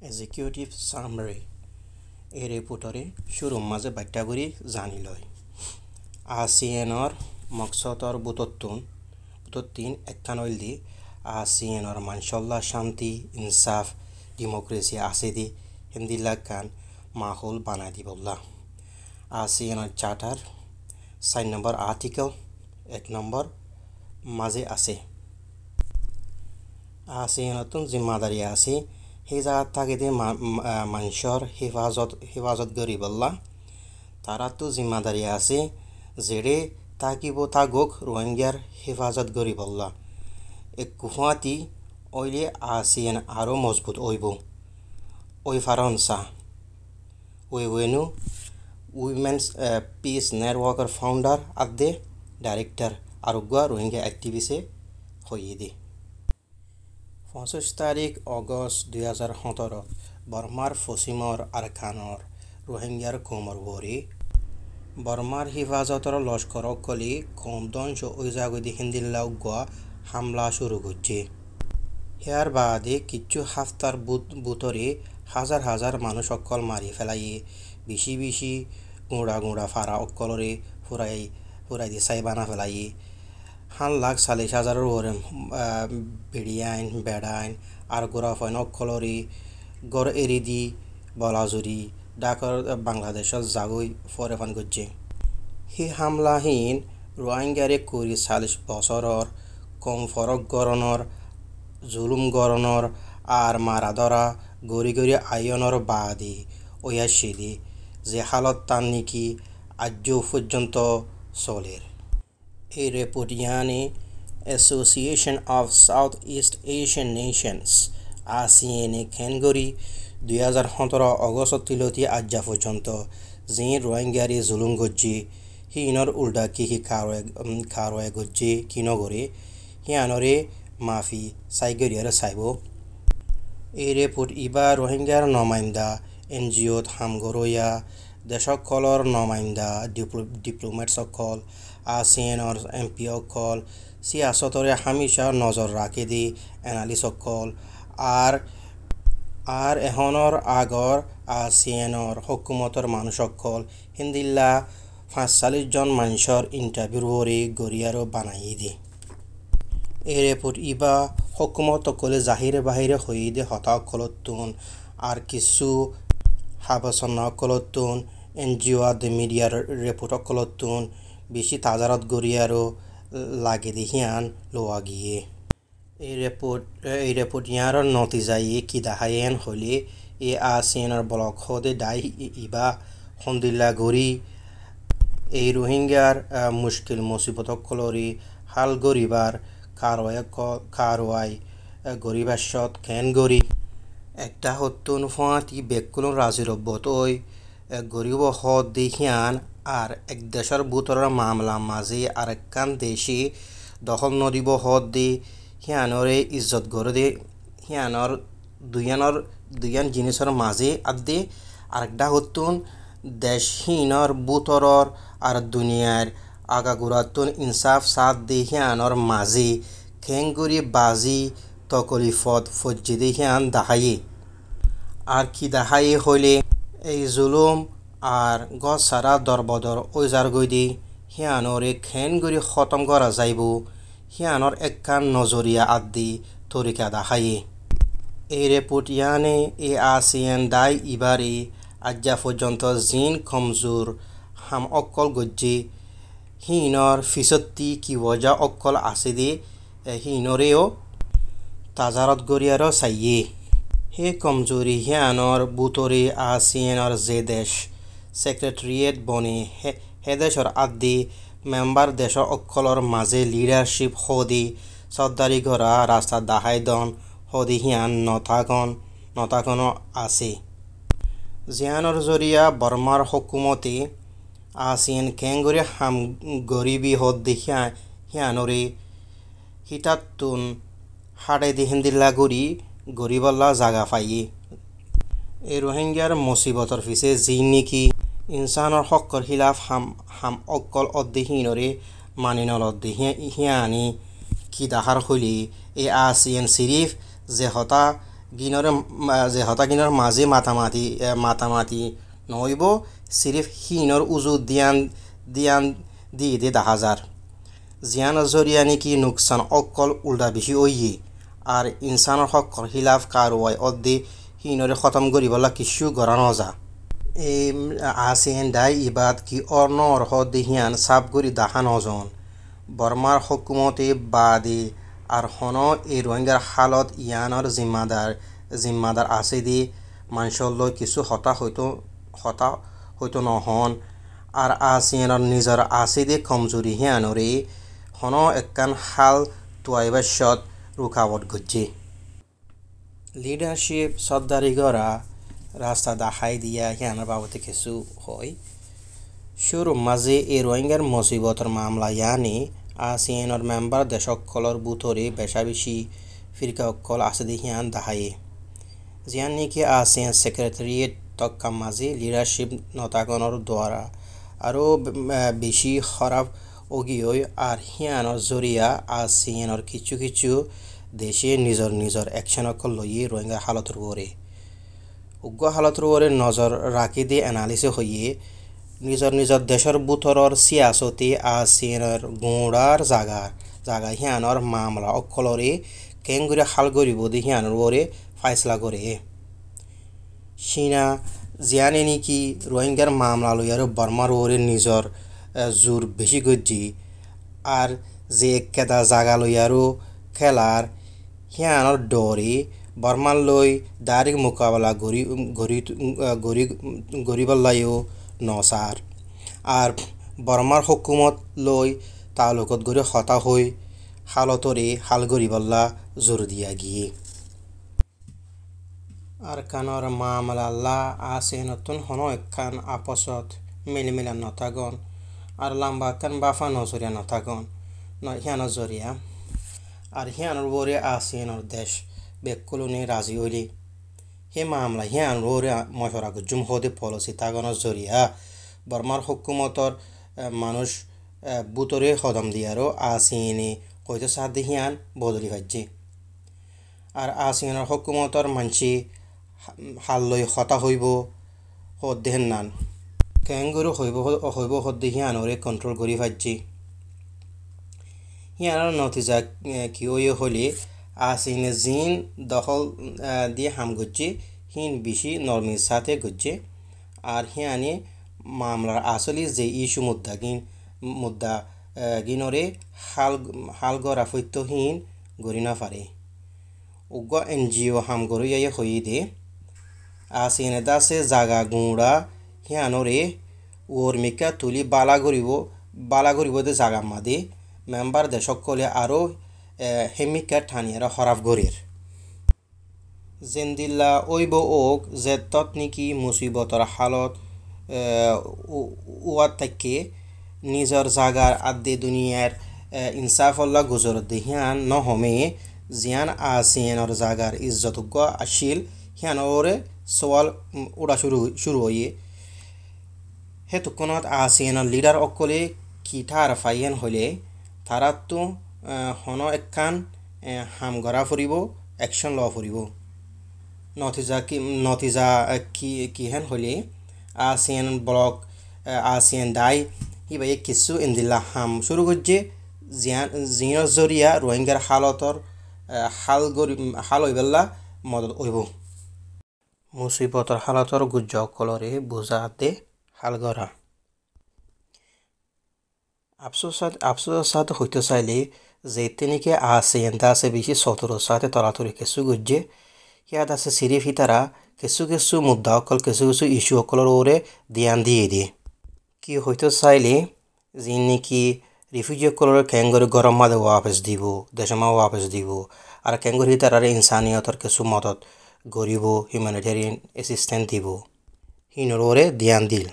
Executive সামাৰী এই ৰিপৰ্টৰে শুৰু মাজে বাখ্যা কৰি জানি লয় ASEANৰ মকসদৰ বুটতন একানৈল দি ASEANৰ মানসল্লা শান্তি ইনসাফ ডেমোক্ৰেসি আছে দি হিন্দিলাকান মাহৌল বানাই দিবল্লা ASEANৰ চাৰ্টাৰ 4 নম্বৰ আৰ্টিকেল 1 নম্বৰ মাঝে আছে ASEANতন জিম্মাদারি আছে সেই জায়গা থাকে দে মানুষের হেফাজত করিবল্লা তারা তো জিম্মাদারি আছে যেড়ে থাকুক রোহিঙ্গার হেফাজত করিবল্লা এক গুহাতি ওইলে ASEAN আরো মজবুত হইব ওই ফারনসা ওয়েনু উইমেন্স পিস নেটওয়ার্কের ফাউন্ডার আদে ডাইরেক্টর আরোগ্য রোহিঙ্গা অ্যাক্টিভিস্টে হইয়ে দে 25 তাৰিখ আগষ্ট 2017 বৰ্মাৰ পশ্চিমৰ আৰকানৰ ৰোহিংগাৰ কোমৰবৰী বৰ্মাৰ হিফাজতৰ লস্কৰক কলি কমদঞ্চ ওইজাগদি হিন্দিল্লা উগোৱা হামলা শুরু করছে ইয়ার বাদে কিছু হাফতার বুতরে হাজার হাজার মানুষ অকল মারি ফেলাই বেশি গুঁড়া ফারা অকলরে ফুরাই দিয়ে সাইবানা ফেলাই 1,40,000 ওরে বেড়িয়াইন বেড়াইন আর গোড়া ফাইন অকলরে গড় এরি দি বলাজুরি ডাকর বাংলাদেশত জাগৈ ফরেফান করছে হি হামলাহীন রোহিঙ্গারে করি 40 বছৰৰ কম ফরক গরণর জুলুম গরণর আর মারা ধরা গড়ি আয়নের বাদে ওয়াসিদি যে হালত তার নাকি আজ পর্যন্ত চলের এই রিপোর্ট ইয়ানি association of south east Asian nations ASEAN খেনগরি 2017 অগস্ট তিলতি আজ পর্যন্ত যে রোহিঙ্গারে জুলুম গজ্জি হিনর উল্টা কি কারোয় গজ্জি কি নগরে হিয়ানরে মাফি সাইগরিয়ার সাইব এই রিপোর্ট ইবা রোহিঙ্গার নমাইন্দা NGOত হামগরয়া দেশকলর নমাইন্দা ডিপ্লোমেট সকল ASEANৰ MP সকল সিয়াসতৰে হামেশা নজৰ ৰাখে দি এনালিস্ট সকল আৰ এহনৰ আগৰ ASEANৰ হুকুমতৰ মানুষ সকল হিন্দিল্লা 45 জন মানুষৰ ইন্টারভিউ করে গরিয়ারও বানাই দি এই রিপোর্ট ইবা হুকুমত সকলে বাহিরে হয়ে দে হতা কলতুন আর কিছু হাবসন কলতুন NGO আদে মিডিয়ার রিপোর্ট কলতুন বেশি তাজারত গরিয়ারও লাগে দিহিয়ান লোয়া গিয়ে এই রিপোর্ট ইয়ার নতিজাই কি দাহায়েন হলে এই ASEANৰ ব্লক হদে দাই ইবা হন্দিল্লা গরি এই রোহিঙ্গার মুশকিল মুসিবত কলরি হাল গরিবার কারওয়াই গরিবাসত কেন গরি একটা হতুন ফাঁতি বেকুল রাজিরব্বত ওই গরিব হদ দেখিয়ান আর এক দেশের বুতরের মামলা মাঝে আরেকখান দেশে দখল নদীব হদ দি হিয়ানরে ইজ্জত গড়ে দে হিয়ানর দুয়ান জিনিসের মাঝে আদে আরেকটা হতুন দেশহীনর বুতরর আর দুনিয়ার আগাগুড়াতুন ইনসাফ সাথ দে হিয়ানর মাঝে খেঙ্গুরি বাজি তকলিফত ফজ্জি দে হিয়ান দাহায়ে আর কি দাহায়ে হইলে এই জুলুম আর গছ সারা দরবদর ওইজার গই হিয়ানরে খেনগুড়ি খতম করা যাইব হিয়ানর একখান নজরিয়া আদি তরিকা দেখায়ে এই রিপোর্ট ইয়ানে এই ASEAN দাই ইবারে আজ্জা পর্যন্ত জিন কমজোর হাম অকল গজ্জে হিনর ফিসত্তি কি ওজা অকল আছে দে হিনরেও তাজারত গরিয়ারও চাইয়ে হে কমজোরি হিয়ানর বুতরে ASEANৰ যে দেশ সেক্ৰেটাৰিয়েট বনে হে দেশৰ আদি মেম্বার দেশ অকলর মাঝে লিডারশিপ হদি সর্দারি করা রাস্তা দাহাইদন হদি হিয়ান নথাকন আছে জিয়ানর জরিয়া বর্মার হুকুমতে ASEAN কেঙ্গরি হাম গরিবি হদি হিয়ানরে হিতাতুন হাড়ে দি হিন্দিল্লা গরিবল্লা জাগা পাইয়ে এই রোহিঙ্গার মুসিবতর পিছে যি নেকি ইনসানৰ হকৰ খিলাফ হাম অকল অধ্যহীনরে মানি নলদ হিয়ানি কি দাহার হইলে এই ASEAN সিরিফ যে হতা গিনরে যে হতা গিনর মাঝে মাতামাতি নহইব সিরিফ হিনর উজু দিয়ান দি দেখা যার জিয়ানৰ জৰিয়া নেকি নোকচান অকল উল্টা বেছি ওইয়ে আৰ ইনসানৰ হকৰ খিলাফ কারওয়াই অদ্দে হিনরে খতম করিবলা কিছু গড়া নজা এই আসেন দাই ইবাদ কি অর্ণ অর্হ দেহিয়ান সাব করি দেখা নজন বর্মার হকুমতে বাদে আর হন এই রোহিঙ্গার হালত ইয়ানোর জিম্মাদার আছে দি মানুষের লৈ কিছু হতা হয়তো নহন আর আসিয়ানোর নিজের আছে দি কমজোরি হিয়ানরে হন একখান হাল তুয়াইবাসত রুকাবট গজ্জে লিডারশিপ সর্দারি গড়া রাস্তা দেখাই দিয়া হিয়ানোর বাবদে কিছু হয় শুরু মাঝে এই রোহিঙ্গার মুসিবতর মামলা ইয়ানি আসিয়ানোর মেম্বার দেশসকলৰ বুটরে বেশা বেশি ফিরকাসকল আছে দেহিয়ান দাহায়ে জিয়ান নেকি আসিয়ান সেক্রেটারিয়েট তক্কা মাঝে লিডারশিপ নতাগণর দ্বারা আরও বেশি খারাপ অগিয়ই আর হিয়ানোর জরিয়া আসিয়ানোর কিছু দেশে নিজর অ্যাকশনসকল লইয়ে রোহিঙ্গা হালতর ওরে উগ্র হালতর ওরে নজর রাখি দিয়ে এনালিসিস হইয়ে নিজর দেশের বুতরর সিয়াসতে আসিয়ানোর গোড়ার জাগা হিয়ানোর মামলা অকলরে কেঙ্গুরে হাল গরিব দি হিয়ানোর ওরে ফাইসলা করে চীনা জিয়ানে নেকি রোহিঙ্গার মামলা লইয়ার বর্মার ওরে নিজর জোর বেশি গজ্জি আর যে কেদা জাগা লইয়ারও খেলার হিয়ানোর ডরে বর্মার লই ডাইরেক্ট মোকাবেলা গরিবল্লাইও নসার আর বর্মার হকুমত লই তালুকত গড়ে হতা হই হালতরে হাল গরিবল্লা জোর দিয়া গিয়ে আর কানর মামলা আছে নতুন হন একখান আপসত মিলিমিলা নতাগন আর লাম্বা কান বাফা নজরিয়া নতাগন হিয়ানোর জরিয়া আর হিয়ানোর বরে আসিয়ানোর দেশ বেকুলনি রাজি হইলি হে মামলা হিয়ানোর বরে মশরা গুজুম হদে পলিসি তাগনের জরিয়া বর্মার হকুমতর মানুষ বুতরে হদম দিয়ারও আসিয়ানি কইতে সাথে হিয়ান বদলি ভাজ্যে আর আসিয়ানোর হকুমতর মানসি হাল লই হতা হইব হদেহেন নান কেঙ্গুরু হইব হদ্দে হিয়ানোরে কন্ট্রোল করি ভাজ্যে হিয়ানোর নতিজা কি হলে আসিনে জিন দখল দিয়ে হাম গজ্জে হিন বেশি নর্মির সাথে গজ্জে আর হিয়ানি মামলার আসলে যে ইস্যু মুদ্দা গিনরে হাল গড়া ফৈত্যহীন গড়ি না পারে উগ্র এনজিও হাম গড়িয়ে হই দে আসিনে দাসে জাগা গুঁড়া হিয়ানোরে ওরমিকা তুলি বালা গরিব দে জাগা মাদে মেম্বার দেশসকলে আরও হেমিকা ঠানিয়ারা হরাফ গড়ের জেন্দিল্লা ওইব ওক যে তৎনিকি মুসিবতর হালত ওয়াত থেকে নিজর জাগার আদে দুনিয়ার ইনসাফল্লা গুজর দেহিয়ান নহমে জিয়ান আসিয়ানোর জাগার ইজ্জতজ্ঞ আসিল হিয়ানোরে সওয়াল উড়া শুরু হইয়ে হেতুকনত আসিয়ানোর লিডার অকলে কিঠার ফাইয়েন হলে তারা তো হন একখান হাম গড়া ফুরিব অ্যাকশন লওয়া ফুরিব নতিজা কি হেন হলে আসিয়ান ব্লক আসিয়ান দাই হিবাই কিছু ইন্দিল্লা হাম শুরু করছে জিয়ানোর জরিয়া রোহিঙ্গার হালতর হাল হইবেল্লা মদত হইব মুসিবতর হালতর গুজ্জ কলরে বুঝাতে হাল গড়া আফসোসের সাথে হইতে চাইলে যে তেনেকে আসিয়ান দাসে বেশি সতর সাথে তরাতরি কিছু গুজ্জে ইয়াত আছে সিরিফ হিতারা কিছু মুদ্দা অকল কিছু ইস্যু অকলের ওরে ধ্যান দিয়ে দিয়ে কি হইতে চাইলে যে নাকি রিফিউজি অকলের ক্যাঙ্গরি গরম মাদে ওয়াপস দিব দেশমা ওয়াপস দিব আর ক্যাঙ্গরি হিতারারে ইনসানিয়তর কিছু মদত গরিব হিউম্যানিটেরিয়ান অ্যাসিস্ট্যান্ট দিব হিনোর ওরে ধ্যান দিল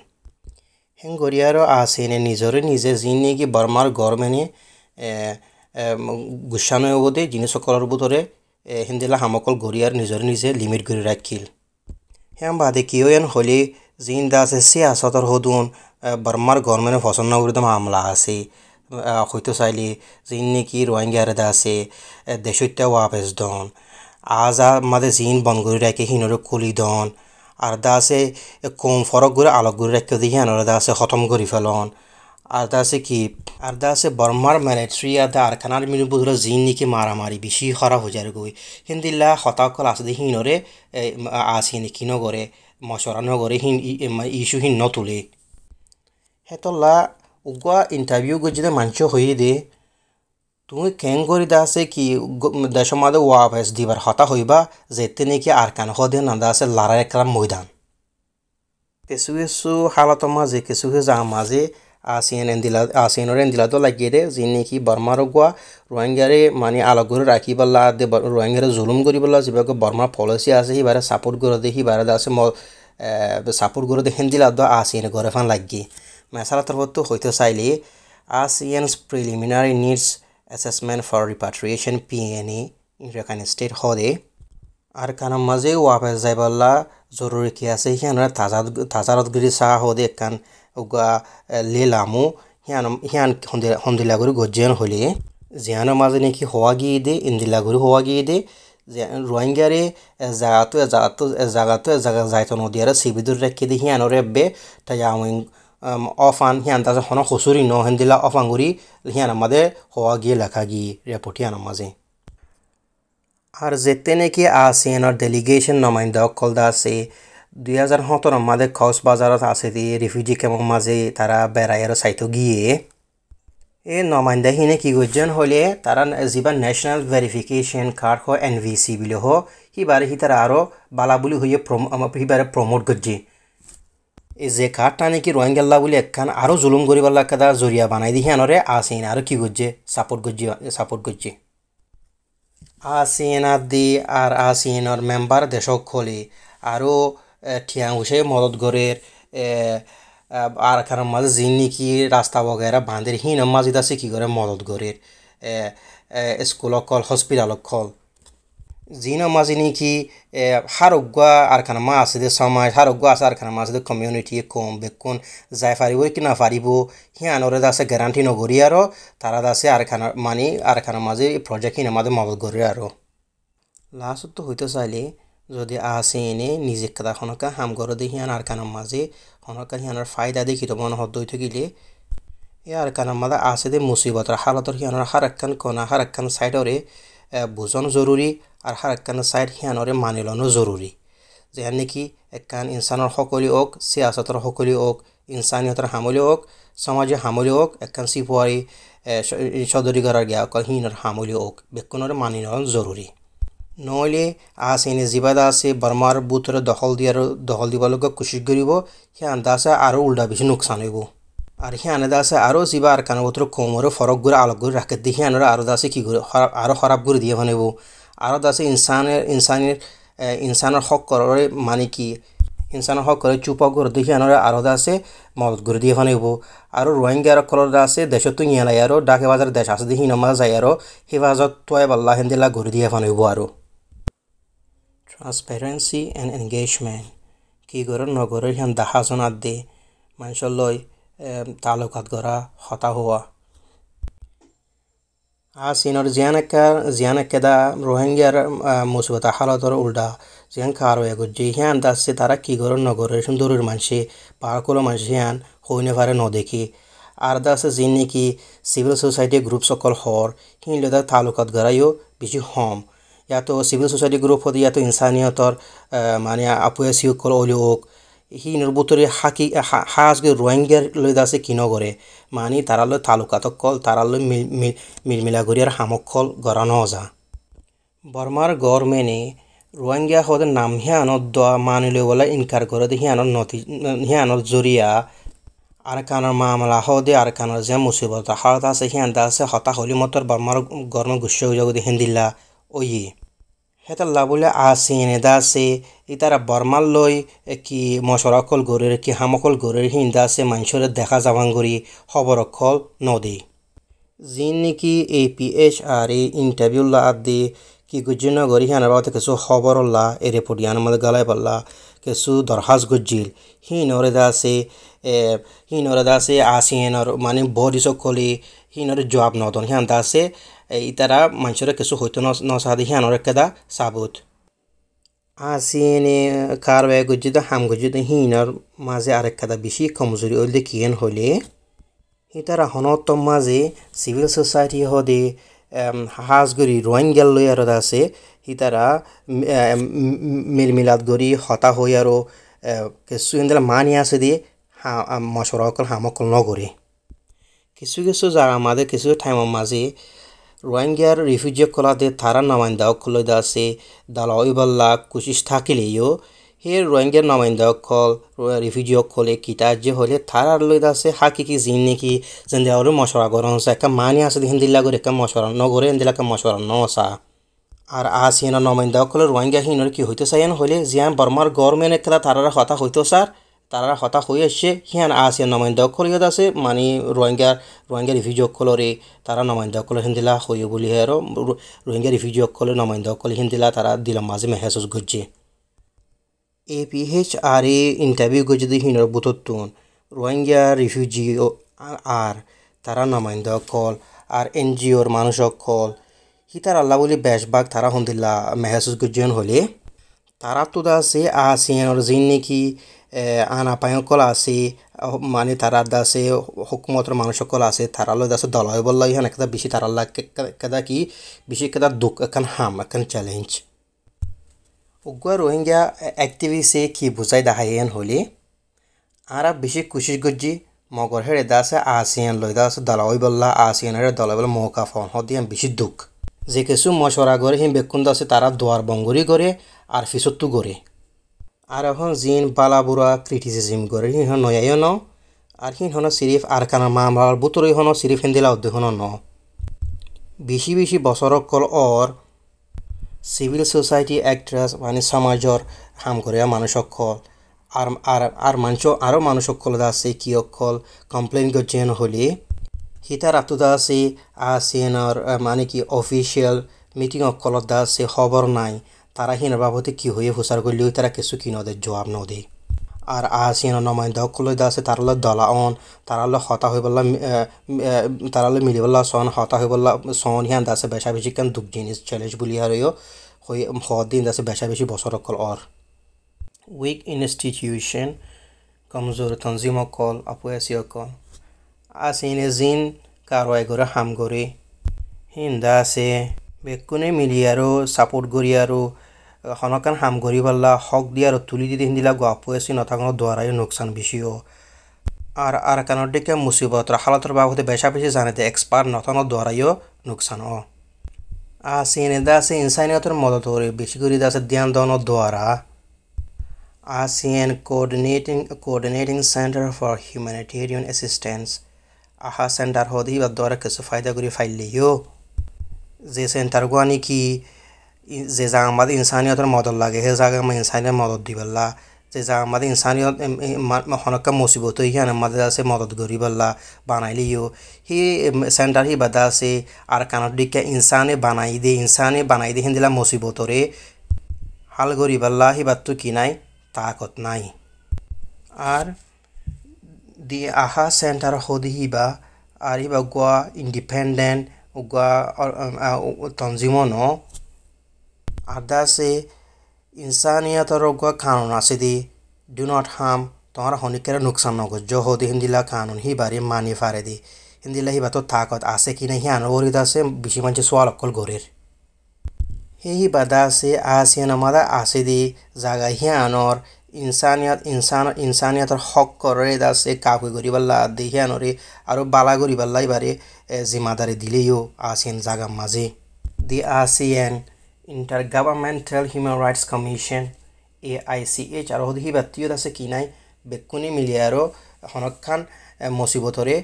হেন গরিয়ারও আসেনে নিজে যে নাকি বর্মার গভর্নমেন্টে গুসানো অবধি জিনিস সকলের ভিতরে হিন্দিলা হামকল গরিয়ার নিজে লিমিট করে রাখিল হ্যাঁ বাদে কি হলে জিন দাসে সিয়াসতর হদুন বর্মার গভর্নমেন্টের পছন্দ বিরুদ্ধে মামলা আছে হইতে চাইলে জিন নাকি রোহিঙ্গার আছে দেশত্যা ওয়াপেস দন আজা মাদে জিন বন করে রাখে হিনরে খুলি দন আর দা আছে কম ফরক করে আলোক করে রাখতে দিয়ে হিনরে দা আছে খতম করে ফেলন আর দা আছে কি আর দা আছে বর্মার মিলিটারি আর দা আরকানার মিলবুধুরা জিন নিকে মারামারি বেশি খারাপ হয়ে যায় গই হিন্দিল্লা হতাকল আছে দিয়ে হিনরে আসিনি কিনো করে মশরা নগরে হিন ইস্যু হিন ন তুলে হেতলা উগা ইন্টারভিউ গজিতে মাংস হয়ে দে তুমি কেন করি দা আছে কি দেশের মাঝে ওয়াপেস দিবার হতা হইবা যেতে নাকি আর কান হদে না দা আছে লড়াই একটা ময়দান কিছু কিছু হালতের মাঝে কিছু কিছু মাঝে আসিয়ানের এন্দিলা তো লাগিয়ে দে যে নাকি বর্মার গোয়া রোহিঙ্গারে মানে আলোক করে রাখি পাল্লা দে রোহিঙ্গারে জুলুম করি পাল্লা যেভাবে বর্মার পলিসি আছে সিবারে সাপোর্ট করে দে সিবারে আছে সাপোর্ট করে দে হেন্দিলা তো আসিয়ানে ঘরে ফান লাগিয়ে মেসালা তরফ তো হইতে চাইলে ASEAN's preliminary needs assessment for repatriation PNA in Rakhine State হদে আর কানার মাঝে ওয়াপেস যাইবাল্লা জরুরি কি আছে হিয়ানরা তাজারত গিরি চাহ হদে কান উগা লেলামু হিয়ান হন্দিলাগুড়ি গজ্জিয়ান হলে জিয়ানোর মাঝে নাকি হওয়া গিয়ে দে ইন্দিলাগুড়ি হওয়া গিয়ে দে যে রোহিঙ্গারে জাগাতো যাইতো নদীয়ারে সিবিদুর রেখে দিয়ে হিয়ানরে বে তাই আমি অফান হিয়ান তাজা হন হসুরি ন হেন্দিলা অফাঙ্গুরি হিয়ান আমাদের হওয়া গিয়ে লেখা গিয়ে রেপোর্ট হিয়ান মাঝে আর যেতে নাকি ASEANর ডেলিগেশন নমাইন্দা অকল দা আছে 2017 মাঝে কক্সবাজারত আছে দিয়ে রিফিউজি ক্যাম্পের মাঝে তারা বেড়াইয়ের সাইতো গিয়ে এ নমাইন্দা হিনে কি গজ্জন হলে তারা যিবা ন্যাশনাল ভেরিফিকেশন কার্ড হয় NVC বিলে হ হিবারে হি তারা আরও বালাবুলি হইয়ে হিবারে প্রমোট গজ্জি এই যে কার্ডটা নাকি রোহিঙ্গাল্লা বলে একখান আরও জুলুম করিবার কাদা জরিয়া বানাই দিয়ে আনরে ASEAN আরও কি গজ্জে সাপোর্ট গজ্জি ASEAN দি আর ASEANর মেম্বার দেশক খলি আরও ঠিয়া হুসে মদত গরের আর কারণ মাঝে জিন নাকি রাস্তা বগেরা বাঁধের হিন মাঝে আছে কি করে মদত গরের স্কুলক কল হসপিটালক কল জিন মাঝে নাকি হারগুয়া আর খানা মা আছে দে সমাজ হারগুয়া আছে আর খানা মাঝে দে কমিউনিটি কম বেকুন যাই পারিব কি না পারিব হিয়ানরে আছে গ্যারান্টি নগরি আরও তারা আছে আর খানা মানে আর খানা মাঝে প্রজেক্ট হিনা মাঝে মদত গরে আরও লাস্ট তো হইতে চাইলে যদি ASEAN নিজে কাদা হনকা হাম গর দে হিয়ান আর খানা মাঝে হনকা হিয়ানোর ফায়দা দেখি তো মনে হদ হইতে গেলে এ আর খানা মাঝে আছে দে মুসিবতর হালতর হিয়ানোর হার একখান কনা হার একখান সাইডরে বুঝন জরুরি আর হার একখান সাইড হিয়ানরে মানি লনো জরুরি যেহান নাকি একখান ইনসানৰ সকলি ওক সিয়াসতৰ সকলি ওক ইনসানিয়তৰ হামলি ওক সমাজে হামলি ওক একখান সিপুয়ারি সদরি করার গিয়া অকল হিনর হামলি ওক বেকুনরে মানি লন জরুরি নহলে ASEAN জিবাদা আছে বর্মার বুতরে দখল দিবালোকে কোশিশ করিব হিয়ান দাসে আরও উল্টা বেশি নোকসান হইব আর হিয়ানে দাসে আরও জিবা আর কান বতর কোমরে ফরক করে আলোক করে রাখে দিয়ে হিয়ানরে আরও দাসে কি করে আরও খারাপ করে দিয়ে বানাইব আরও দাসে ইনসানের হক করে মানে কি ইনসানের হক করে চুপা করে দিয়ে হিয়ানরে আরও দাসে মদত করে দিয়ে বানাইব আরও রোহিঙ্গার কলর দাসে দেশত তো নিয়ালাই আরও ডাকে বাজার দেশ আছে দিয়ে হিনমা যায় আরও হেফাজত তোয়াই বাল্লা হেন্দিলা করে দিয়ে বানাইব আরও ট্রান্সপারেন্সি এন্ড এনগেজমেন্ট কি করে নগরের হিয়ান দাহাজনাত দে মানুষের লয় তালুকাত গড়া হতা হওয়া ASEANর জিয়ান একেদা রোহিঙ্গার মুসিবত হালতর উল্টা জিয়ান কারো এগোজি হিয়ান দাসে তারা কি করে নগরের সুন্দরের মানুষে পাহাড়কুলো মানুষ হিয়ান হইনে পারে নদেখি আর দাসে যিনি নাকি সিভিল সোসাইটি গ্রুপ সকল হর হিনলে দা তালুকাত গড়াইও বেশি হম ইয়াতো সিভিল সোসাইটি গ্রুপ হতে ইয়াতো ইনসানিয়তর মানে আপুয়া সিউকল অলিওক হিনর বুতরে হাজগে রোহিঙ্গার লই দাসে কিনো করে মানে তারালৈ তালুকাতক কল তারালৈ মিলমিলা গরিয়ার হামক কল গড়ানো যা বর্মার গভর্নমেন্টে রোহিঙ্গা হতে নাম হিয়ানত দোয়া মানিলে বলে ইনকার করে দে হিয়ানত জরিয়া আর কানের মামলা হদে আর কানের যে মুসিবত হালত আছে হিয়ান দাসে হতা হলি মতর বর্মার গভর্নমেন্ট গুচ্ছ জগদি হিন্দিল্লা ওই হেতাল্লা বলে ASEAN দাসে ইতারা বর্মার লই কি মশরাকল গরের কি হামকল গরের হিন্দা আছে মানুষের দেখা যাবান করি খবর অকল নদী যিন নাকি APHR ইন্টারভিউ লা দে কি গুজি নগরী হিয়ানার বাবতে কিছু খবরল্লা এ রিপোর্ট ইয়ানোর মধ্যে গালাই পাল্লা কিছু দরখাস্ত গজ্জিল হিনরে দাসে আসিয়েনর মানে বডি সকলি হিনরে জবাব নদন হিয়ান দাসে ইতারা মানুষের কিছু হইতো নসাদি হিয়ানোর কেদা সাবুত আসিয়েনে কারওয়ে গজ্জিত হাম গজ্জিত হিনর মাঝে আরেক কেদা বেশি কমজোরি ওইলে কিয়েন হলে ইতারা হনতম মাঝে সিভিল সোসাইটি হদে হাজগরি রোহিঙ্গাল লই আর আছে ইতারা মিলমিলাদ গরি হতা হই আর কিছু হিন্দিলা মানি আছে দিয়ে মশরা অকল হামকল নগরে কিছু কিছু জায়গা মাঝে কিছু টাইমের মাঝে রোহিঙ্গার রিফিউজি কলাতে তারা নামাইন্দা অকল আছে দালাইবাল্লা কুচিস থাকিলেও সেই রোহিঙ্গার নামাইন্দা অকল রিফিউজি অকলে কিতা যে হলে তারা লই আছে হাকি কি জিন নাকি যেন দেওয়ার মশরা গরম আছে একটা মানি আছে হিন্দিলা করে একটা মশরা নগরে হিন্দিলাকে মশরা নসা আর আসিয়ানা নামাইন্দা অকল রোহিঙ্গা হিনর কি হইতে চাইন হলে জিয়ান বর্মার গভর্নমেন্ট একটা তারা হতা হইতো স্যার তারা হতা হয়ে আসছে হিয়ান আসিয়ান নামাইন্দা অকল ইয়াদ আছে মানে রোহিঙ্গা রিফিউজি অকলরে তারা নামাইন্দা অকল হিন্দিলা হইও বলি আর রোহিঙ্গা রিফিউজি অকল নামাইন্দা অকল হিন্দিলা তারা দিলাম মাঝে মেহেসুস গজ্জে APHRA ইন্টারভিউ গজ্জে হিনর বুততুন রোহিঙ্গা রিফিউজি আর তারা নামাইন্দা অকল আর NGOর মানুষ অকল হিতার আল্লাহ বলি বেশভাগ তারা হন্দিল্লা মেহেসুস গজ্জন হলে তারা তো আছে আসিয়ানোর জিন নাকি আনাপায়কল আছে মানে তারা দাসে হুকুমতর মানুষ সকল আছে তারালো দাসে দলয় বললা ইহান একটা বেশি তারাল্লা কেদা কি বেশি কেদা দুঃখ এখান হাম এখান চ্যালেঞ্জ উগুয়া রোহিঙ্গা অ্যাক্টিভিসে কি বুঝাই দেখাইন হলে আরা বেশি কুশিস গজ্জি মগর হেড়ে দাসে আসিয়ান লই দাসে দলয় বললা আসিয়ান হেড়ে দলয় বললা মৌকা ফন হদিয়ান বেশি দুঃখ যে কিছু মশরা করে হিম বেকুন্দ আছে তারা দোয়ার বঙ্গরি করে আর ফিসত্তু করে আর এখন জিন বালাবুরা ক্রিটিসিজম করে হিন নয়াইও ন আর হিন হন সিরিফ আর কানা মামলার বুতরই হন সিরিফ হিন্দিলা উদ্দেহন ন বেশি বেশি বছরকল অর সিভিল সোসাইটি অ্যাক্ট্রেস মানে সমাজর হাম করে মানুষকল আর আর আর মানুষ আরও মানুষকল আছে কি অকল কমপ্লেন করছেন হলে হিতার আতুদা আছে আসিয়ানোর মানে কি অফিসিয়াল মিটিং অকলত দা আছে খবর নাই তারা হিনার বাবদে কি হয়ে হুসার করলেও তারা কিছু কি নদে জবাব নদে আর আসিয়ানোর নমাইন্দা অকল আছে তারাল দলা অন তারাল হতা হয়ে বললা তারাল মিলি বললা সন হতা হয়ে বললা সন হিয়ান দাসে বেশা বেশি কেন দুঃখ জিনিস চ্যালেঞ্জ বলি হারেও হয়ে দিন দাসে বেশা বেশি বছর অকল অর উইক ইনস্টিটিউশন কমজোর তঞ্জিম অকল আপুয়াসি অকল আসিনে জিন কারওয়াই করে হাম করে হিন্দা আছে বেকুনে মিলি আৰু সাপোৰ্ট কৰি আৰু হনকান হাম কৰি পাল্লা হক দিয়ে আৰু তুলি দিতে হিন্দিলা আপুয়াসি নথাকানো দ্বারাই নোকসান বেশিও আর কানোর দিকে মুসিবত হালতর বাবদে বেশা বেশি জানাতে এক্সপার্ট নথানো দ্বারাইও নোকসান আসিনে দা আছে ইনসানিয়তের মদত করে বেশি করে দা আছে ধ্যান দেওয়ানোর দ্বারা ASEAN Coordinating Center for Humanitarian Assistance আহা সেন্টার হদি বা দ্বারা কিছু ফায়দা করে ফাইলেও যে সেন্টার গুয়ানি কি যে জায়গা আমাদের ইনসানিয়তের মদত লাগে সেই জায়গা আমি ইনসানিয়ত মদত দিবল্লা যে জায়গা আমাদের ইনসানিয়ত হনকা মুসিবত হিয়ান আমাদের আছে মদত করিবল্লা বানাইলেও সেই সেন্টার হি বাদা আছে আর কানোর দিকে ইনসানে বানাই দে হিন্দিলা মুসিবতরে হাল করিবল্লা হিবাত্তু কি নাই তাকত নাই আর দি আহা সেন্টার হদি হিবা আর হিবা গোয়া ইন্ডিপেন্ডেন্ট গোয়া তঞ্জিমন আদা আছে ইনসানিয়তর গোয়া কানুন আছে দি ডু নট হার্ম তোমার হনিকের নুকসান নগর জ হদি হিন্দিলা কানুন হিবারে মানি ফারে দি হিন্দিলা হিবা তো তাকত আছে কি না হিয়ান ওরিদ আছে বেশি মানুষ সোয়াল অকল গরের সেই বাদা আছে আসিয়ান আমাদের আছে দি জায়গা হিয়ানর ইনসানিয়তর হক করে আছে কাকুই করিবাল্লা দেহিয়ানরে আৰু বালা করিবাল্লা এবারে জিম্মাদারি দিলেও আসিয়ান জায়গা মাঝে the ASEAN intergovernmental human rights commission AICH আর হদি বাতিও আছে কি নাই বেকুনি মিলিয়ে আৰু হনকান মুসিবতরে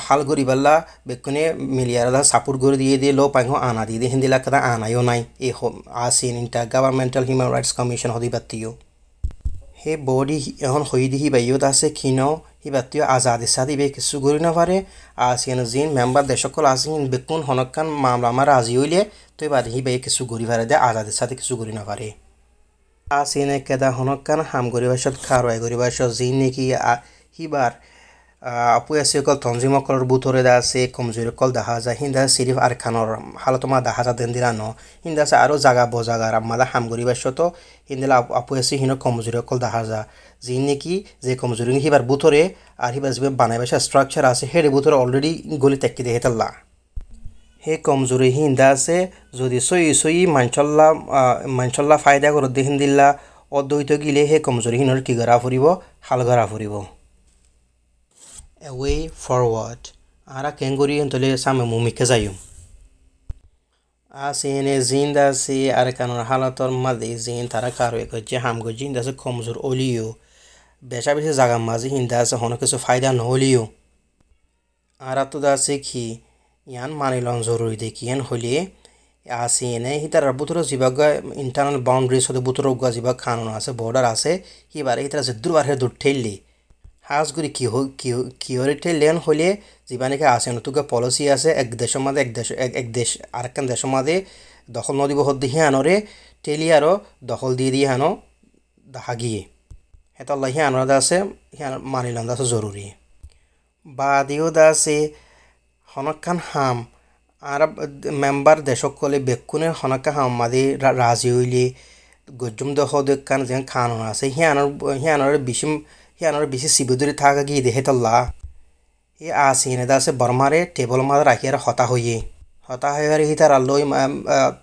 হাল করিবাল্লা বেকুনে মিলিয়ারা সাপোর্ট করে দিয়ে লো পাইহ আনা দিয়ে হিন্দিলা কথা আনাইও নাই এই আসিন ইন্টারগভর্নমেন্টাল হিউম্যান রাইটস কমিশন হদি বাতিও সেই বডি এখন হই দিহি বাইয়ত আছে ক্ষীণ হিবাতীয় আজাদি সাদি বে কিছু গরি না পারে আসিয়ান জিন মেম্বার দেশকল আসিন বেকুন হনকান মামলা আমার রাজি হইলে তো এবার হিবে কিছু গরি পারে দে আজাদি সাদি কিছু গরি না পারে আসিনে কেদা হনকান হাম গরিবাসত খারোয় গরিবাসত জিন নেকি হিবার আপু আছে কল তঞ্জিম কলর বুতরে দা আছে কমজোরি কল দেখা যায় হিন্দা সিরিফ আর খানর হালতমা দেখা যা দেন দিলানো হিন্দা আছে আরও জাগা বজাগা রাম্মালা হাম গরিবাসত হিন্দিলা আপু আছে হিনো কমজোরি কল দেখা যা জিন নেকি যে কমজোরি হিবার বুতরে আর হিবার যে বানাইবাসা স্ট্রাকচার আছে হেরে বুতরে অলরেডি গলি টেক্কি দেখে তাল্লা হে কমজোরি হিন্দা আছে যদি সই মাঞ্চল্লা ফায়দা করে দেহিন দিল্লা অদ্বৈত গিলে হে কমজোরি হিনর কি গড়া ফুরিব হাল গড়া ফুরিব a way forward ara kengori entole same mumike jayum asine zinda si ar kanor halator madi zin tara karo ekje ham go jinda se komzor oliyo besha beshi jaga mazi hinda se hono কিছু ফায়দা নহলিও ara to da se ki yan manilon zoruri dekiyen holi আসিনে হিতার বুতরো জিবাগা internal boundaries হতে বুতরো গা জিবাগ কানুন আছে বর্ডার আছে হিবারে হিতার যে দুরবার দূর ঠেললি হাজগুড়ি কিহরিতে লেন হলে যিবানিকে আছে নতুনকে পলিসি আছে এক দেশের মাঝে এক দেশ আরেকখান দেশের মাঝে দখল নদীব হদ্দি হিয়ানরে টেলিয়ারও দখল দিয়ে দিয়ে হানো হাগিয়ে হেতল্লা হিয়ানরা আছে হিয়ান মানিলাম আছে জরুরি বাদিও আছে হনকান হাম আর মেম্বার দেশকলে বেকুনে হনকা হাম মাদি রাজি হইলে গজুম দহ দেখান যে খানুন আছে হিয়ানর হিয়ানর বেশি সিবুদুরি থাকা গিয়ে দেখে তল্লা হে আসিনে দাসে বর্মারে টেবল মাঝে রাখি আর হতা হইয়ে হিতার লই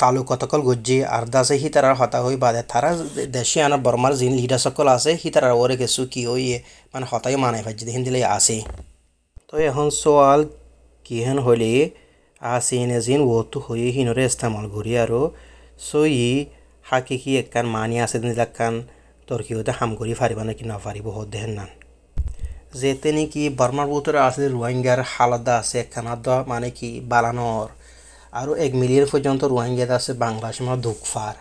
তালু কতকল গজ্জি আর দাসে হিতার হতা হই বাদে তারা দেশে আনার বর্মার যিনি লিডার সকল আছে হিতার ওরে গেছু কি হইয়ে মানে হতাই মানে ভাজি দেখেন দিলে আসে তো এখন সোয়াল কিহেন হলে আসিনে জিন ওতু হয়ে হিনরে ইস্তেমাল করি আৰু সই হাকিকি একখান মানি আছে দিলাকান তর্কিওতে হাম করি ফারিব নাকি না ফারিব হত দেহেন না যেতে নাকি বর্মার ভিতরে আসলে রোহিঙ্গার হালাদা আছে একখানাদ মানে কি বালানোর আৰু 1 মিলিয়ন পর্যন্ত রোহিঙ্গাদ আছে বাংলাদেশের মধ্যে ঢুকফার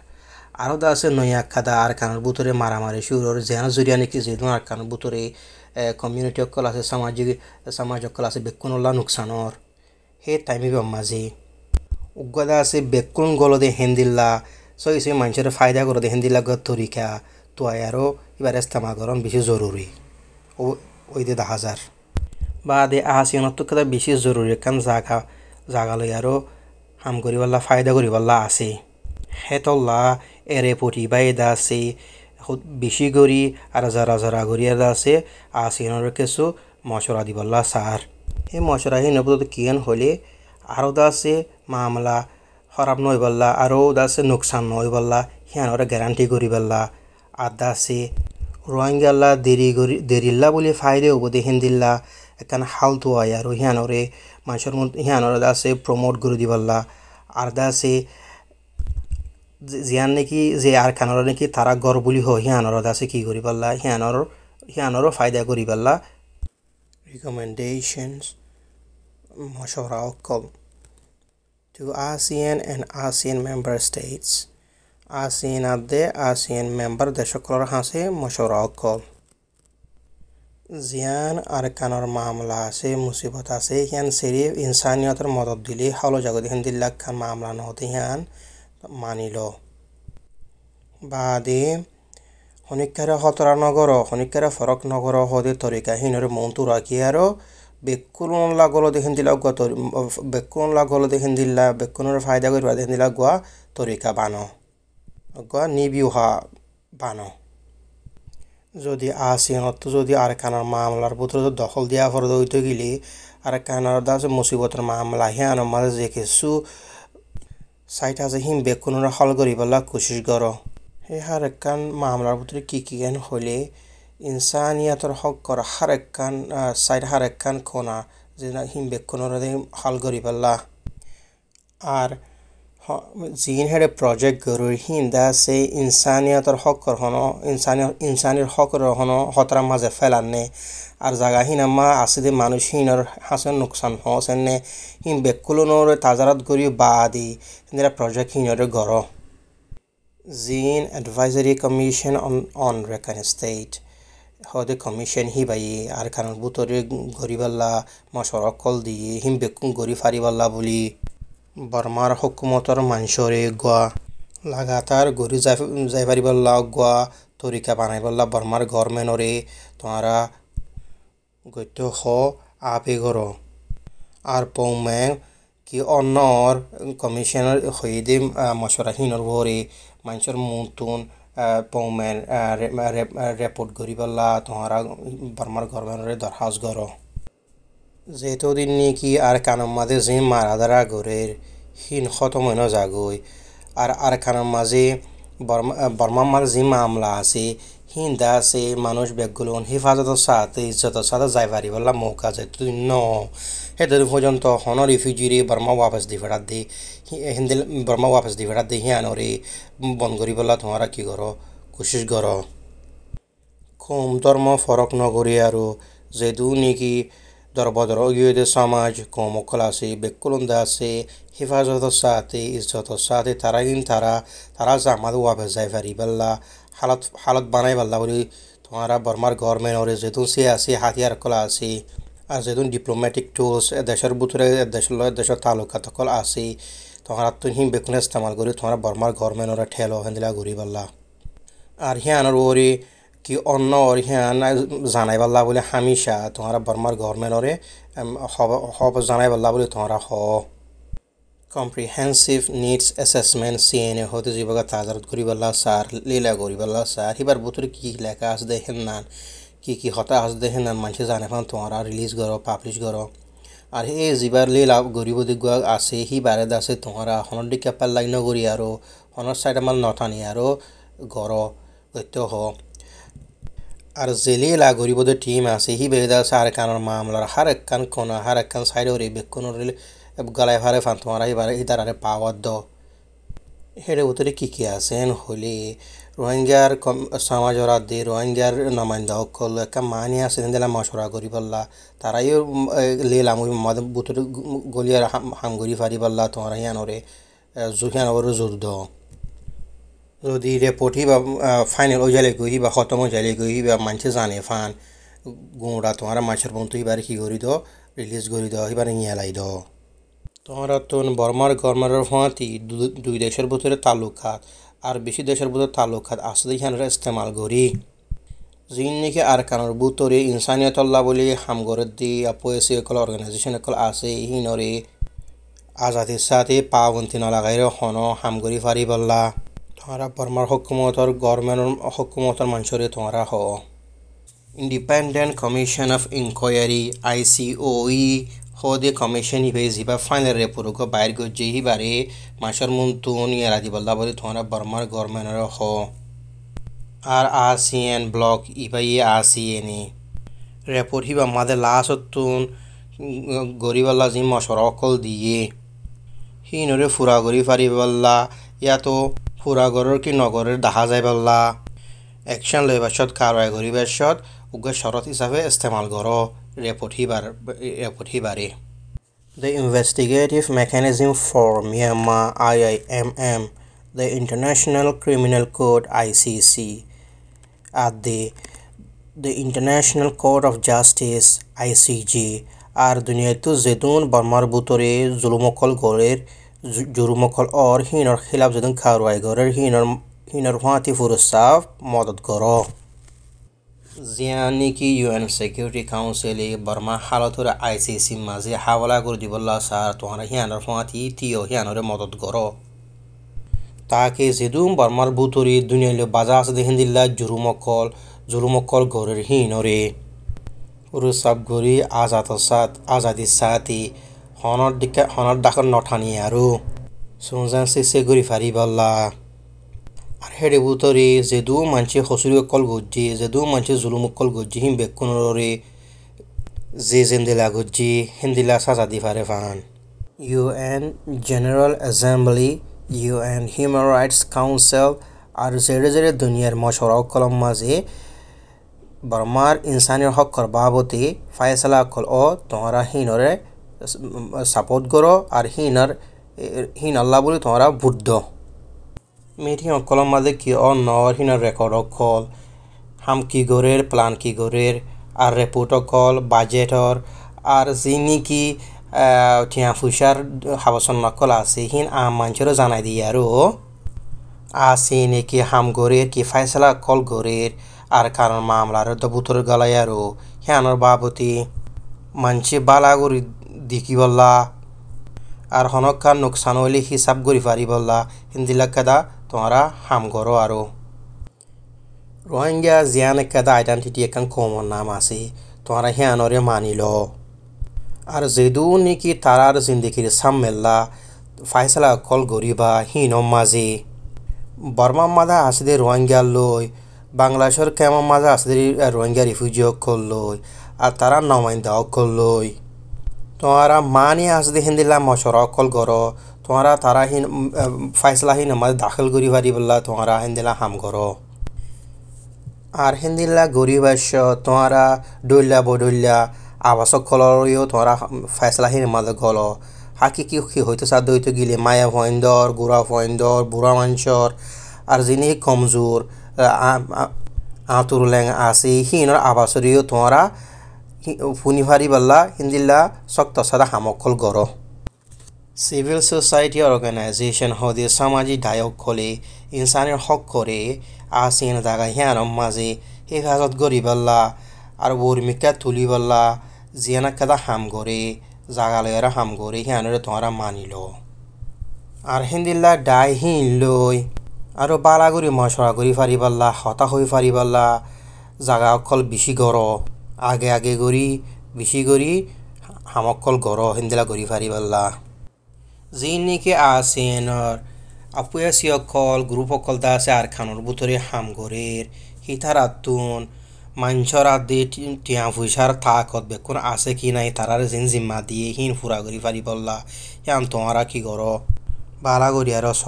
আরও দা আছে নয়াখাদা আর কানের ভিতরে মারামারি শুরুর যেন জুরিয়া নাকি যেহেতু আর কানের ভিতরে কমিউনিটি অকল আছে সমাজ অকল আছে বেকুনল্লা নুকসানর হে টাইমি মাঝে উগ্গদা আছে বেকুন গলদে হেন্দিল্লা সই মানুষের ফায়দা করে দে হেন্দিল্লা গত তরিকা তো আরও এবার ইস্তেমা করন বেশি জরুরি ওই দে 10,000 বা দে আসিয়নত কথা বেশি জরুরি কারণ জাগা লই আরও হাম করিবাল্লা ফায়দা করিবাল্লা আছে হেতল্লা এরে পটিবাই দা আছে বেশি করি আর যারা করি আছে আসিয়নের কিছু মশলা দিবাল্লা সার এই মশলা হি নবদ কিয়ান হলে আরও দা আছে মামলা খারাপ নয় বললা আরও দা আছে নোকসান নয় বললা হিয়ানরে গ্যারান্টি করিবাল্লা আর দা আছে রোহিঙ্গাল্লা দেরিল্লা বলে ফায়দে হব দেখেন দিল্লা এখানে হালতু হয় আর হিয়ানরে মানুষের মধ্যে হিয়ানরে আছে প্রমোট করে দিবাল্লা আর দা আছে জিয়ান নাকি যে আর খানর নাকি তারা গড় বলি হয় হিয়ানর আছে কি করি পাল্লা হিয়ানরও ফায়দা করি পাল্লা recommendations মশওরা অকল to ASEAN and ASEAN member states ASEAN adde ASEAN member দেশকলর হাসে মশওরা অকল জিয়ান আর কানর মামলা আছে মুসিবত আছে হিয়ান সিরিফ ইনসানিয়তের মদত দিলে হালো জাগত হিয়ান দিল্লাক খান মামলা নহতে হিয়ান মানিল বাদে শনিকারে হতরা নগর শনিকারে ফরক নগর হদে তরিকা হিনরে মৌন্তু রাখি আরো বেকুন লাগলো দেখেন দিলা বেকুনের ফায়দা করিবা দেখেন দিলা গোয়া তরিকা বানো গোয়া নিবিউহা বানো যদি আসিয়নত যদি আর কানার মামলার ভিতরে দখল দিয়া ফরদ হইতে গেলে আর কানার দাস মুসিবতের মামলা হিয়ান মাঝে যে কিছু সাইট আছে হিম বেকুনের হল করিবলা কোশিশ করো হে হার একখান মামলার ভিতরে কি কেন হলে ইনসানিয়াতর হক করা হার একখান সাইড হার একখান কোনা যে হিম বেকুনের হল করিবলা আর জিন হেডে প্রজেক্ট গরুর হিন্দা আছে ইনসানিয়াতর হক হনো ইনসানির হক হনো হতরা মাঝে ফেলানে আর জায়গা হিনামা আছে যে মানুষ হিনর হাসন নোকসান হসেনে হিম বেকুলনোর তাজারাত গরি বাদি হিন্দা প্রজেক্ট হিনরে গর জিন advisory commission on Rakhine state hode commission hibaye ar kanon butore goriballa mashorokol diye him bekkun gori fariballa buli Burmar hukumotor manshore goa लगातार गरी যাই পারিবল্লা গোয়া তরিকা বানাইবল্লা বর্মার গভর্নমেন্টরে তোমারা গত্য হ আপে গর আর পৌমেং কি অন্যর কমিশনার হইদে মশরাহীনর ভরে মানুষের মুতুন পৌমেন রেপোর্ট করিবল্লা তোমারা বর্মার গভর্নমেন্টরে দরখাস্ত গর যেহেতু দিন কি আর কানম মাঝে যে মারাদারা গরের হিন খতম হইন জাগই আর কানম মাঝে বর্মার মাঝে যে মামলা আছে হিন্দা আছে মানুষ বেগুলোন হেফাজতের সাথে ইজ্জতের সাথে যাই পারি বললাম মৌকা যেহেতু ন হেতু পর্যন্ত হন রিফিউজিরে বর্মা ওয়াপস দি ফেরাত দি হিন্দি বর্মা ওয়াপস দি ফেরাত দি হিয়ানরে বন্ধ করি বললা তোমারা কি করো কোশিশ করো কম ধর্ম ফরক নগরী আৰু যেহেতু নাকি দরবদর ইয়ে সমাজ কমকল আছে বেকুলন্দা আছে হেফাজতের সাথে ইজ্জতের সাথে তারা জামাত ওয়াপস যাই পারি বললা হালত বানাই পাল্লা বলি তোমারা বর্মার গভর্নমেন্টরে যেহেতু সে আছে হাতিয়ার কলা আছে আর যেহেতু ডিপ্লোম্যাটিক টুলস দেশের ভিতরে দেশের তালুকাত কল আছে তোমারা তো হিম বেকুন ইস্তেমাল করি তোমারা বর্মার গভর্নমেন্টরে ঠেলো হেন্দিলা ঘুরি পাল্লা আর হিয়ানোর ওরে কি অন্য ওর হিয়ান জানাই পাল্লা বলে হামিশা তোমারা বর্মার গভর্নমেন্টরে হব জানাই পাল্লা বলে তোমারা হ comprehensive needs assessment CNA হতে জীবকা তাজারত করিবাল্লা স্যার লীলা করিবাল্লা স্যার এবার ভিতরে কি লেখা আছে দেখেন না কি হতা আছে দেখেন না মানুষ জানে ফান তোমরা রিলিজ করো পাবলিশ করো আর এই যিবার লীলা গরিব দিগুয়া আছে হি বারে আছে তোমরা হনর দিকে পাল্লাই নগরী আৰু হনৰ সাইড আমাৰ নটানি আৰু গর গত্য হ আর যে লীলা গরিবদের টিম আছে হি বেদা আছে আর কানোর মামলার হার একখান কোনা হার একখান সাইড ওরে বেকুনোর গলায় ভারে ফান তোমারা এবারে ইদারে পাওয়ার দ হেরে উতরে কি আছেন হলে রোহিঙ্গার সমাজরা দে রোহিঙ্গার নামাইন্দা সকল একটা মানি আছে দিলা মশরা করি পাল্লা তারাই লেলাম বুতরে গলিয়ার হাম করি ফারি পাল্লা তোমারা হিয়ানরে জুহিয়ানরে জোর দ যদি রেপোর্ট বা ফাইনাল ওই জালে গই বা খতম ওই জালে গই বা মানুষে জানে ফান গুঁড়া তোমারা মাছের বন্ধু এবারে কি করি দ রিলিজ করি দ এবারে নিয়ালাই দ তোমরা তো বর্মার গভর্নমেন্টের ফাঁতি দুই দেশের ভিতরে তালুকাত আর বেশি দেশের ভিতরে তালুকাত আসলে এখানে ইস্তেমাল করি যিন নাকি আর কানোর ভিতরে ইনসানিয়তল্লাহ বলে হামগরের দি আপোয়েসি একল অর্গানাইজেশন একল আছে হিনরে আজাদির সাথে পাবন্তি নলাগাই হন হামগরি ফারি বললা তোমরা বর্মার হকুমতর গভর্নমেন্টের হকুমতর মানুষরে তোমরা হ independent commission of inquiry ICOE হদে কমিশন হিবে জিবা ফাইনাল রেপোর্ট গো বাইর গজ্জে হিবারে মাসর মুন্তুন ইয়ারাদি বল্লা বলে তোমরা বর্মার গভর্নমেন্টের হ আর ASEAN ব্লক ইবাই ASEAN রেপোর্ট হিবা মাদে লাসতুন গরিবাল্লা জি মশর অকল দিয়ে হিনরে ফুরা গরি ফারি বল্লা ইয়াতো ফুরাগরের কি নগরের দেখা যায় বল্লা অ্যাকশন লইবাসত কারওয়াই গরিবাসত উগ্র শরত হিসাবে ইস্তেমাল করো report হিবারে The investigative mechanism for Myanmar IIMM, the International Criminal Court ICC, at the International Court of Justice ICJ আর দুনিয়াতে যেতুন বর্মার বুতরে জুলুমকল গরের জুরুমকল और হিনর খিলাফ যেতুন কারওয়াই গরের হিনর ফাঁতি ফুরস্তাব মদত করো জিয়ানি কি UN সিকিউরিটি কাউন্সিলে বর্মা হালতরে ICC মাঝে হাওলা করে দিবল্লা স্যার তোমরা হিয়ানর ফাঁতি তিও হিয়ানরে মদত করো তাকে যেদুম বর্মার বুতরে দুনিয়ালে বাজা আছে দেখেন দিল্লা জুলুমকল গরের হিনরে উরুসাব গরি আজাদির সাথে হনর ডাকর নঠানি আৰু সুনজান সে গরি ফারি বল্লা আর হেডে বুতরে যেদু মানছে হসুরি কল গজ্জি যেদু মানছে জুলুমকল গজ্জি হিম বেকুনরে যে জেন্দিলা গজ্জি হিন্দিলা সাজাদি ফারে ফান UN General Assembly UN Human Rights Council আর জেরে দুনিয়ার মশরা কলম মাঝে বর্মার ইনসানের হকর বাবতে ফায়সালা কল ও তোমরা হিনরে সাপোর্ট করো আর হিন আল্লাহ বলে তোমরা ভোট দো মিটিং কলম মাঝে কি ও নর হিনার রেকর্ড কল হাম কি গরের প্ল্যান কি গরের আর রেপুটকল বাজেটর আর যিনি কি টিয়া ফুসার হাবসন নকল আছে হিন মানছেরও জানাই দিয়ে আরও আছে নাকি হাম গরের কি ফাইসলা কল গরের আর কারণ মামলার তো বুতর গলাই আরও হ্যানর বাবতি মানছি বালাগুড়ি দিকি বললা আর হনকার নোকসান হইলে হিসাব করি পারি বললা হিন্দিলা কাদা তোমরা হাম করো আরও রোহিঙ্গা জিয়ান কাদা আইডেন্টিটি একান কমন নাম আছে তোমরা হ্যানরে মানিল আর যেদু নাকি তারার জিন্দিগির সামমেল্লা ফাইসলা কল গরিবা হিনম মাঝে বর্মা মাদা আসলে রোহিঙ্গা লই বাংলাদেশের কেমন মাঝে আসলে রোহিঙ্গা রিফিউজি অক্ষর লই আর তারা নমাইন্দা অক্ষর লই তোমরা মানি আসলে হিন্দিলা মশর অকল করো তোমরা তারা হিন ফাইসলা হিন মাঝে দাখিল করি পারি বললা তোমরা হিন্দিলা হাম করো আর হিন্দিলা গরিবাস্য তোমরা ডইলা বডইলা আবাসক কলরিও তোমরা ফাইসলা হিন মাঝে গলো হাকি কি কি হইতে সাধ্য হইতে গেলে মায়া ভয়ন্দর গোড়া ভয়ন্দর বুড়া মানসর আর যিনি কমজোর আতুর ল্যাং আছে হিনর আবাসরিও তোমরা ফুনিভারি বাল্লা হিন্দিল্লা শক্ত সাদা হামকল গড় সিভিল সোসাইটি অর্গানাইজেশন হদে সামাজিক দায়ক খলে ইনসানের হক করে আসেন জায়গা হিয়ানম মাঝে হেফাজত গরি বাল্লা আর বর্মিকা তুলি বাল্লা জিয়ানা কাদা হাম গড়ে জাগা লয়েরা হাম গড়ে হিয়ানরে তোমরা মানিল আর হিন্দিল্লা ডাই হিন লই আর বালাগুড়ি মশরা করি ফারি পাল্লা হতা হয়ে ফারি পাল্লা জাগা অকল বেশি গড় আগে আগে গড়ি বেশি গড়ি হামকল গড় হিন্দিলা গড়ি ফারি পাল্লা যি নাকি আসেনর আপুয়াসি অকল গ্রুপ অকল দা আছে আর খানোর বুতরে হাম গড়ের হিতার আতুন মাঞ্চর আদি টিয়া ফুসার থাকত বেকুন আছে কি নাই তারার জিন জিম্মা দিয়ে হিন ফুরা গড়ি ফারি পাল্লা হিয়ান তোমরা কি গড় বালা গড়িয়ার স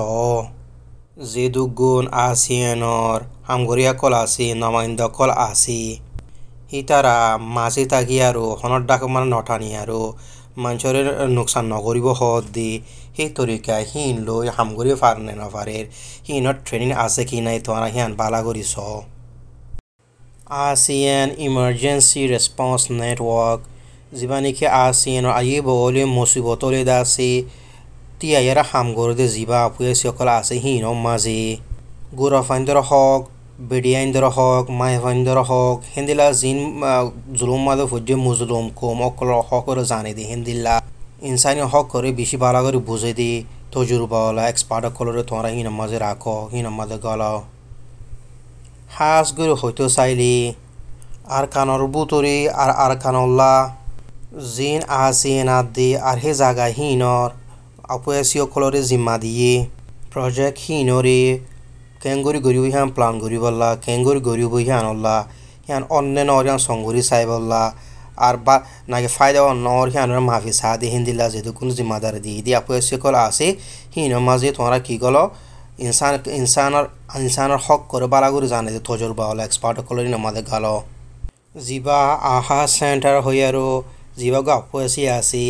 যে দুগুণ আসিয়ানর হামগরিয়া কল আছে নমাইন্দ কল আছে হিতারা মাঝে থাকি আৰু হনত ডাক মানে নঠানি আৰু মানুষের নোকসান নকরিব হদ দি সেই তরিকা হিন লই হামগরি ফারনে নফারের হিনত ট্রেনিং আছে কি নাই তোমরা হিয়ান বালা করিস ASEAN Emergency Response Network যিবা নাকি ASEANৰ আই বলে মুসিবতলে দাসে তিয়ারা হামগরদে যিবা আপুয়ে সকল আছে হিনম মাঝে গুড়া ফাইন্দর হক বেডিয়াইন্দর হক মাই ফাইন্দর হক হিন্দিলা জিন জুলুম মাদে ফুজে মুজলুম কম অকল হক করে জানে দি হিন্দিলা ইনসানি হক করে বেশি বালা করে বুঝে দি তজুরবা ওলা এক্সপার্ট কলরে তোমরা হিনম মাঝে রাখো হিনম মাঝে গলাও হাস গুরু হইতো চাইলি আর কানর বুতরি আর কানল্লা জিন আসিন আদি আর হে জায়গা হিনর আপুয়াসিও কলরে জিম্মা দিয়ে প্রজেক্ট হিনরে কেঙ্গুরি গরিব হিয়ান প্লান গরি বললা কেঙ্গুরি গরিব হিয়ান অল্লা হিয়ান অন্য নরিয়ান সঙ্গুরি চাই বললা আর বা নাকি ফায়দা নর হিয়ানোর মাফি চা দি হিন্দিলা যেহেতু কোনো জিম্মাদার দিয়ে দি আপুয়াসি কল আছে হিনৰ মাঝে তোমৰা কি গলো ইনসানৰ হক কৰে বালাগুৰি জানে যে তজৰবা হলো এক্সপাৰ্ট কলৰি নমাদে গালো যিবা আহা সেন্টাৰ হই আৰু যিবা গো আপুয়াসি আছে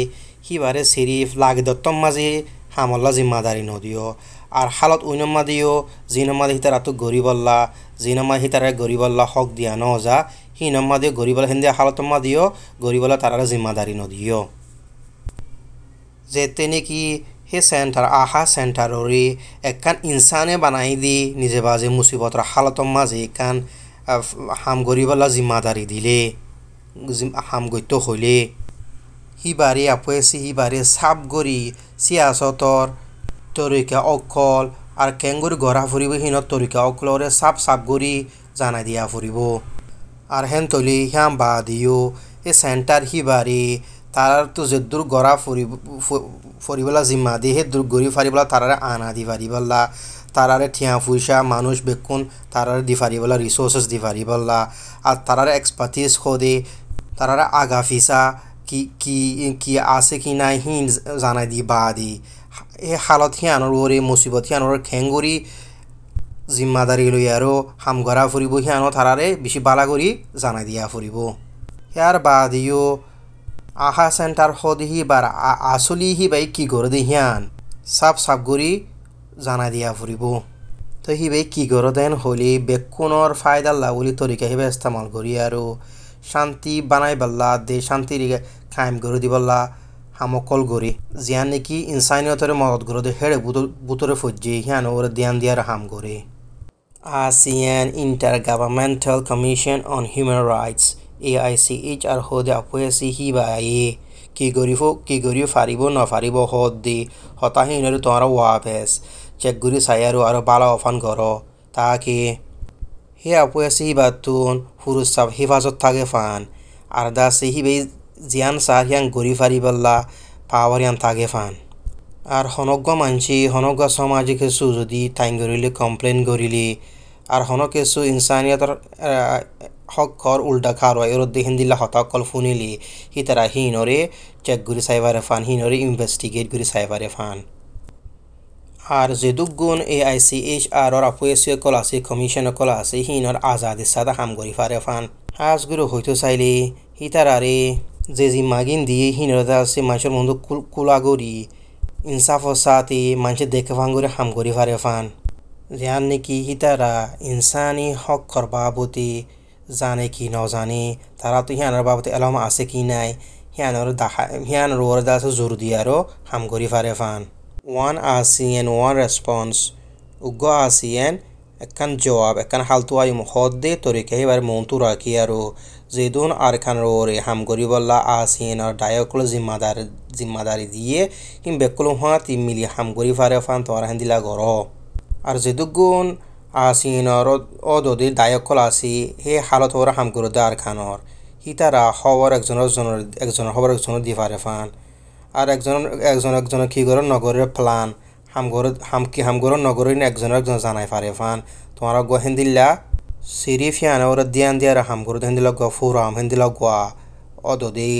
সিবারে সিরিফ লাগে দত্তম মাঝে হামল্লা জিম্মাদারি নদিও আর হালত উইনম্মা দিও জিনম্মা হিতার আতো গরিবল্লা জিনম্মা হিতারে গরিবল্লা হক দিয়া ন যা হিনম্মা দিও গরিবল্লা হিন্দি হালতম্মা দিও গরিবল্লা তারারে জিম্মাদারি নদিও যেতে নাকি হে সেন্টার আহা সেন্টাররে একখান ইনসানে বানাই দি নিজে বাজে মুসিবতর হালতম মাঝে একখান হাম গরিবল্লা জিম্মাদারি দিলে হাম গত্য হইলে হিবারে আপুয়েছি হিবারে সাপ গরি সিয়াসতর তরিকা অকল আর কেঙ্গুরি গড়া ফুরিব হিনত তরিকা অকলরে সাপ গরি জানাই দিয়া ফুরিব আর হেন তলি হিয়াম বা দিও এ সেন্টার হিবারে তার তো যে দূর গড়া ফুরিবলা জিম্মা দিয়ে হে দূর গড়ি ফারিবলা তারারে আনা দি ফারিবল্লা তারারে ঠিয়া ফুইসা মানুষ বেকুন তারারে দি ফারিবলা রিসোর্সেস দি ফারিবল্লা আর তারারে এক্সপার্টিস খোদে তারারে আগা ফিসা কি আছে কি নাই হিন জানাই দি বা দি এই হালত হিয়ানোর ওরে মুসিবত হিয়ানোর খেঙ্গুরি জিম্মাদারি লই আৰু হাম গড়া ফুরিব হিয়ানো তারারে বেশি বালা করি জানাই দিয়া ফুরিব ইয়ার বাদিও আহা সেন্টার হদি হিবার আসলি হিবাই কি করে দি হিয়ান সাপ গরি জানাই দিয়া ফুরিব তো হিবে কি গরো দেন হলি বেকুনর ফায়দা লাউলি তরিকা হিবে ইস্তেমাল করি আৰু শান্তি বানাই বল্লা দে শান্তি কায়েম করে দিবল্লা হামকল গরি জিয়ান নেকি ইনসানিয়তরে মদত গরো দে হেড়ে বুতরে ফজ্জি হিয়ান ওরে দিয়ান দিয়ার হাম গরি ASEAN Intergovernmental Commission on Human Rights AICHR hode apoyasi hibaye কি গরি ফারিব ন ফারিব হদ দি হতাহীনের তোমার ওয়াপেস চেক গুরি সায়ারু আর বালা অফান কর তাকে হে আpoyasi হিবাতুন হুরুসাব হিফাজত থাকে ফান আর দাসে হিবে জিয়ান সার হিয়ান গরি ফারিবল্লা পাওয়ারিয়ান থাকে ফান আর হনজ্ঞ মানসি হনজ্ঞ সমাজে কিছু যদি টাইম করিলে কমপ্লেন করিলে আর হন কিছু ইনসানিয়তর হকর উল্টা খারো এর দেখেন দিলা হতাকল ফুনিলি হি তারা হিনরে চেক গুরি সাইবারে ফান হিনরে ইনভেস্টিগেট গুরি সাইবারে ফান আর যেদুগুণ AICHR আpoyasi কল আছে কমিশন কল আছে হিনর আজাদি সাদা হাম করি ফারে ফান হাজ গুরু হইতো চাইলে হি তারারে যে জিম্মাগিন দিয়ে হিনর আছে মানুষের মধ্যে কুলাগরি ইনসাফ সাথে মানুষের দেখে ফান করে হাম করি ফারে ফান যেন নাকি হিতারা ইনসানি হক বাবতি জানে কি ন জানে তারা তো হিয়ানোর বাবতে এলম আছে কি নাই হিয়ানোর ওর দাসে জোর দিয়ারও হাম করি ফারে ফান ওয়ান ASEAN ওয়ান রেসপন্স উগ্র ASEAN একখান জবাব একখান হালতুয়াই হদ দে তরিকা এবার মন্তু রাখি আৰু যেদুন আর খান ওরে হাম করি বললা ASEAN আর ডায়কল জিম্মাদারি দিয়ে হিম বেকলম হওয়া 3 মিলি হাম করি ফারে ফান তোমার হেন্দিলা গর আর যেদুগুণ ASEANর অদদি দায়কল আছি হে হালত ওরা হাম করে দে আর খানর হিতারা হওয়ার একজনের হবার একজনের দি ফারে ফান আর একজন কি করে নগরের প্লান হাম করে নগরের একজন জানাই ফারে ফান তোমার গো হেন্দিল্লা সিরিফ হিয়ান ওরা দিয়ান দিয়ার হাম করে হেন্দিলা গো ফুরাম হেন্দিলা গোয়া অদদি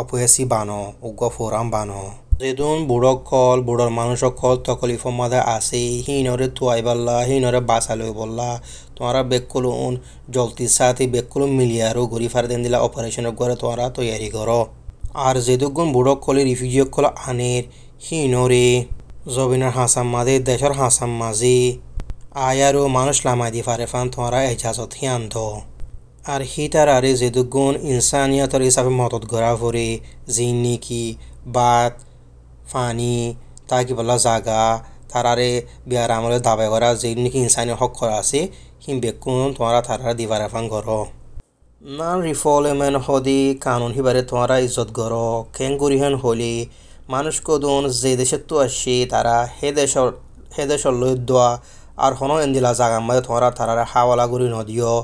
apoyasi বানো উগ্র ফুরাম বানো যেদুন বুড়োর মানুষ কল তকলিফ মাদে আছে হিনরে তুয়াই বললা হিনরে বাঁচালই বললা তোমারা বেকুলুন জলতির সাথে বেকুলুন মিলিয়ারও ঘুরি ফার দেন দিলা অপারেশনের করে তোমারা তৈয়ারি করো আর যেদুগুণ বুড়ো কলে রিফিউজি কল আনের হিনরে জবিনের হাসাম মাঝে দেশের হাসাম মাঝে আয়ারও মানুষ লামাই দি ফারে ফান তোমারা এজাজত হিয়ান দ আর হিতার আরে যেদুগুণ ইনসানিয়তর হিসাবে মদত গড়া ভরে জিন নেকি বাত ফানি তাকি বলা জাগা তারারে বিয়ার আমলে দাবাই করা যে নাকি ইনসানি হক করা আছে হিম বেকুন তোমারা তারা দিবারে ফান করো না রিফলমেন্ট হদি কানুন হিবারে তোমারা ইজ্জত করো কেন করিহেন হলি মানুষ কদুন যে দেশের তো আসছে তারা হে দেশর লই দোয়া আর হন এন্দিলা জাগা মাঝে তোমারা তারা হাওয়ালা করি নদিও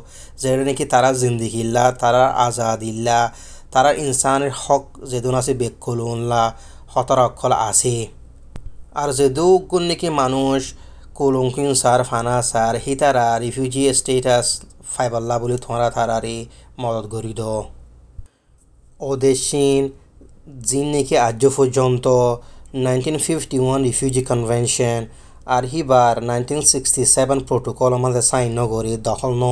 যেটা নাকি তারা জিন্দিগিল্লা তারা আজাদিল্লা তারা ইনসানের হক যেদুন আছে বেকুলুনলা হতরক্ষল আছে আর যেদুগুণ নাকি মানুষ কুলুংকিন সার ফানা সার হিতারা রিফিউজি স্টেটাস ফাইবাল্লা বলে তোমরা তারারে মদত করি দ ওদেশিন জিন নাকি আজ পর্যন্ত 1951 রিফিউজি কনভেনশন আর হিবার 1967 প্রোটোকল আমাদের সাইন ন করি দখল ন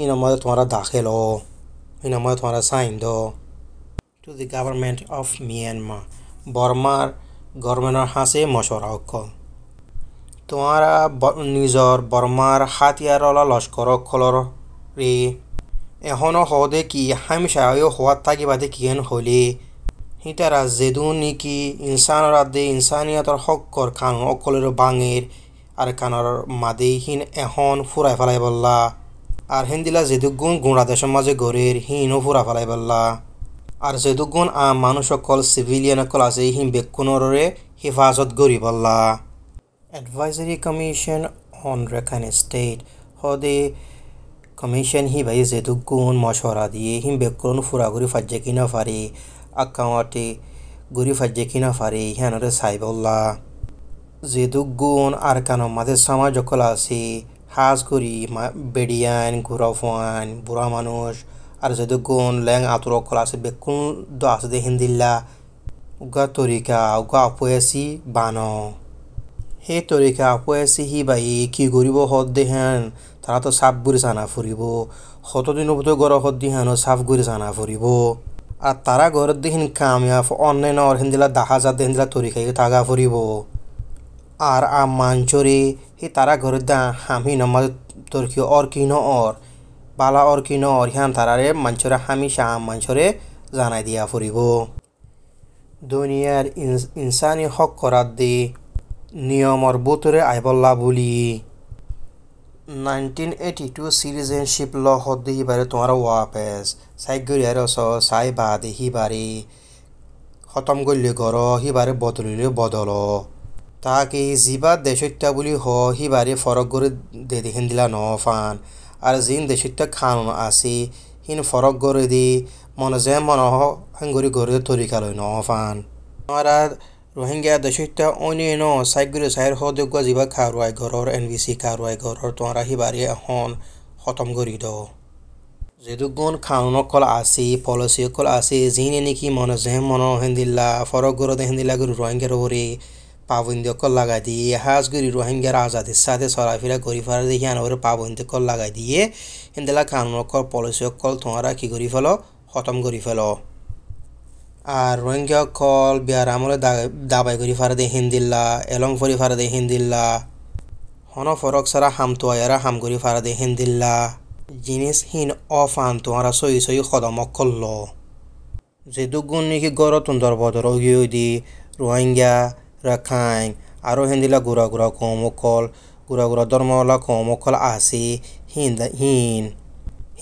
ইন আমাদের তোমরা দাখিল ইন আমাদের তোমরা সাইন দ to the government of Myanmar বর্মার গভর্নমেন্টর হাসে মশওয়ারা অকল তোমারা নিজর বর্মার হাতিয়ারলা লস্কর অকলর রে এখনো হদে কি হামিশায় হওয়ার থাকি বাদে কিহেন হলে হিতারা যেদুন নাকি ইনসানর আদে ইনসানিয়তর হকর কানুন অকলের বাঙের আর কানর মাদে হিন এখন ফুরাই ফেলাই বললা আর হিন্দিলা যেদুগুণ গুণা দেশের মাঝে গড়ের হিনও ফুরা ফেলাই বললা আর যেদুগুণ মানুষ অকল সিভিলিয়ান অকল আছে হিম বেকুনরে হিফাজত গরি বললা advisory commission on Rakhine state হদে কমিশন হি ভাই যেদুগুণ মশওয়ারা দিয়ে হিম বেকুন ফুরা গরি ফাজ্জে কিনা ফারি আকাওয়াতে গরি ফাজ্জে কিনা ফারি হিয়ানরে সাইবল্লা যেদুগুণ আর কানম মাঝে সমাজ অকল আছে হাজ করি বেডিয়ান গুড়াফান বুড়া মানুষ আর যেদুগুণ ল্যাং আতুর অকল আছে বেকুন দ আছে দে হিন্দিল্লা উগা তরিকা উগা apoyasi বানো হে তরিকা apoyasi হি বাই কি করিব হদ দেহেন তারা তো সাফ গুড়ি জানা ফুরিব কতদিন ভিতরে গড় হদ দিহেন সাফ গুড়ি জানা ফুরিব আর তারা ঘরের দিন কামিয়াব অন্যান্য হিন্দিলা দেখা যা হিন্দিলা তরিকাই থাকা ফুরিব আর মাঞ্চরে হি তারা ঘরে দা হামি নমাজ তুর্কি অর কিনো অর বালা অর কিনো অর হিয়ান তারারে মাঞ্চরে হামিশা মাঞ্চরে জানাই দিয়া ফুরিব দুনিয়ার ইনসানি হক করাত দি নিয়মর বুতরে আইবল্লা বলি 1982 সিটিজেনশিপ ল হদ্দি হিবারে তোমার ওয়াপেস সাইগরি আর সাই বাদে হিবারে খতম করলে ঘর হিবারে বদলিলে বদল তাকে জিবা দেশত্যা বুলি হিবারে ফরক করে দে দেখেন দিলা ন ফান আর জিন দেশত্যা খান আছে হিন ফরক করে দি মনে যে মন হাঙ্গুরি গড়ে তরিকা লই ন ফান আমরা রোহিঙ্গা দেশত্যা অন্য সাইগরি সাইর হদ্যোগ জিবা খারুয়াই ঘরর NVC খারুয়াই ঘরর তোমরা হিবারে এখন খতম করি দ যেদুগুণ খাউনকল আছে পলিসিকল আছে জিনে নাকি মনে যে মন হেন্দিল্লা ফরক গড়ে হেন্দিল্লা গরু রোহিঙ্গার ওরে পাবন্দি কল লাগাই দিয়ে হাজগুড়ি রোহিঙ্গার আজাদের সাথে চলাফেরা করি ফেলা দেখি আনবরে পাবন্দি কল লাগাই দিয়ে হিন্দিলা কানুন কল পলিসি কল তোমরা কি করি ফেলো খতম করি ফেলো আর রোহিঙ্গা কল বিয়ার আমলে দাবাই করি ফারা দে হিন্দিল্লা এলং ফরি ফারা দে হিন্দিল্লা হন ফরক সারা হাম তোয়ারা হাম করি ফারা দে হিন্দিল্লা জিনিস হিন অফান তোমরা সই সই খদমক করল যেদুগুণ নাকি গড় তুন্দর বদর গিয়ে দি রোহিঙ্গা রাখাইন আরও হিন্দিলা গুড়া গুড়া কমকল গুড়া গুড়া ধর্মওয়ালা কমকল আছে হিন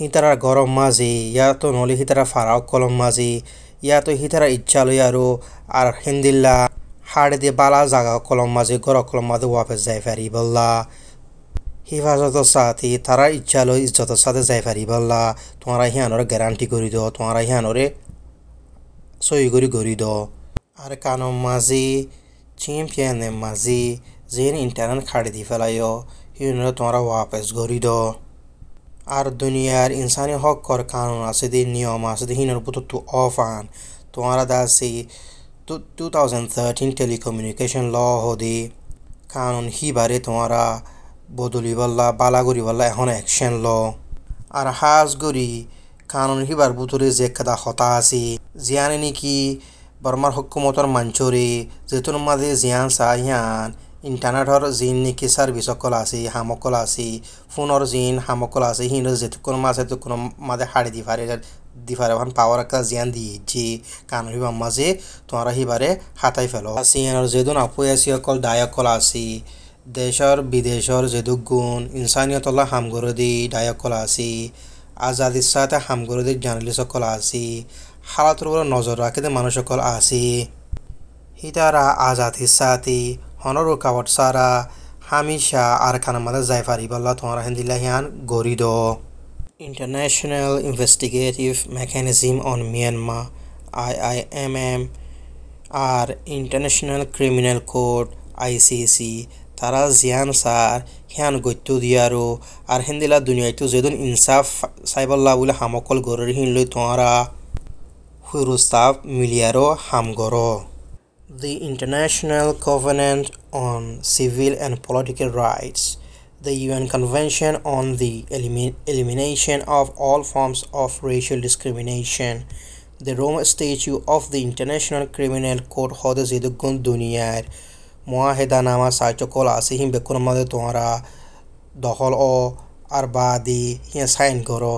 তারা গরম মাঝে ইয়া তো নলি তারা ফারাও কলম মাঝে ইয়া তো তারা ইচ্ছা লই আর হিন্দিল্লা হাড়ে দিয়ে বালা জাগা কলম মাঝে গড় কলম মাঝে ওয়াপেস যাই ফারি বললা হিফাজতের সাথে তারা ইচ্ছা লই ইজ্জতের সাথে যাই ফারি বললা তোমরা হিয়ানোরে গ্যারান্টি করি দ তোমরা হিয়ানোরে সই করি দ আর কানম মাঝে চ্যাম্পিয়নের মাঝে যেন ইন্টারনেট খাড়ি দি ফেলাইও হিউনরে তোমরা ওয়াপেস গড়ি দ আর দুনিয়ার ইনসানি হক কর কানুন আছে দি নিয়ম আছে দি হিনর বুতো তু অফ আন তোমরা দাসি 2013 টেলিকমিউনিকেশন ল হদি কানুন হিবারে তোমরা বদলি বললা বালাগুড়ি বললা এখন অ্যাকশন ল আর হাজগুড়ি কানুন হিবার বুতরে যে কাদা হতা আছে জিয়ানে নাকি বর্মার হকুমতর মাঞ্চরে যেতুন মাঝে জিয়ান চাহিয়ান ইন্টারনেটর জিন নাকি সার্ভিস সকল আছে হামকল আছে ফোনের জিন হামকল আছে হিন যেতুন মাঝে তুকুন মাঝে হাড়ি দিফারে এখন পাওয়ার একটা জিয়ান দিয়ে যে কানুন হিবার মাঝে তোমরা হিবারে হাতাই ফেলো সিয়ানোর যেদুন আপুই আছে অকল ডায়কল আছে দেশর বিদেশর যেদুগুণ ইনসানিয়তল্লা হামগরে দি ডায়কল আছে আজাদির সাথে হামগরে দি জার্নালিস্ট সকল আছে হালাতের উপর নজর রাখে মানুষ সকল আছে হিতারা আজাদির সাথে হনর রুকাবট সারা হামিশা আর খানার মাঝে যাই পারিবাল্লা তোমরা হিন্দিল্লা হিয়ান গড়ি the international investigative mechanism on Myanmar IIMM আর ইন্টারন্যাশনাল ক্রিমিনাল কোর্ট ICC তারা জিয়ান সার হিয়ান গত্য দিয়ারো আর হিন্দিলা দুনিয়াইতো যেদিন ইনসাফ সাইবল্লা বলে হামকল গড়ের হিনলই তোমরা হুরুস্তাফ মিলিয়ারো হামগরো The International Covenant on Civil and Political Rights, the UN Convention on the Elimination of all forms of racial discrimination, the Rome Statute of the International Criminal Court হদে যেদুগুণ দুনিয়ার মুয়াহেদা নামা সাইচকল আছে হিম বেকুন মাদে তোমরা দখল ও আর বাদি হিয়া সাইন করো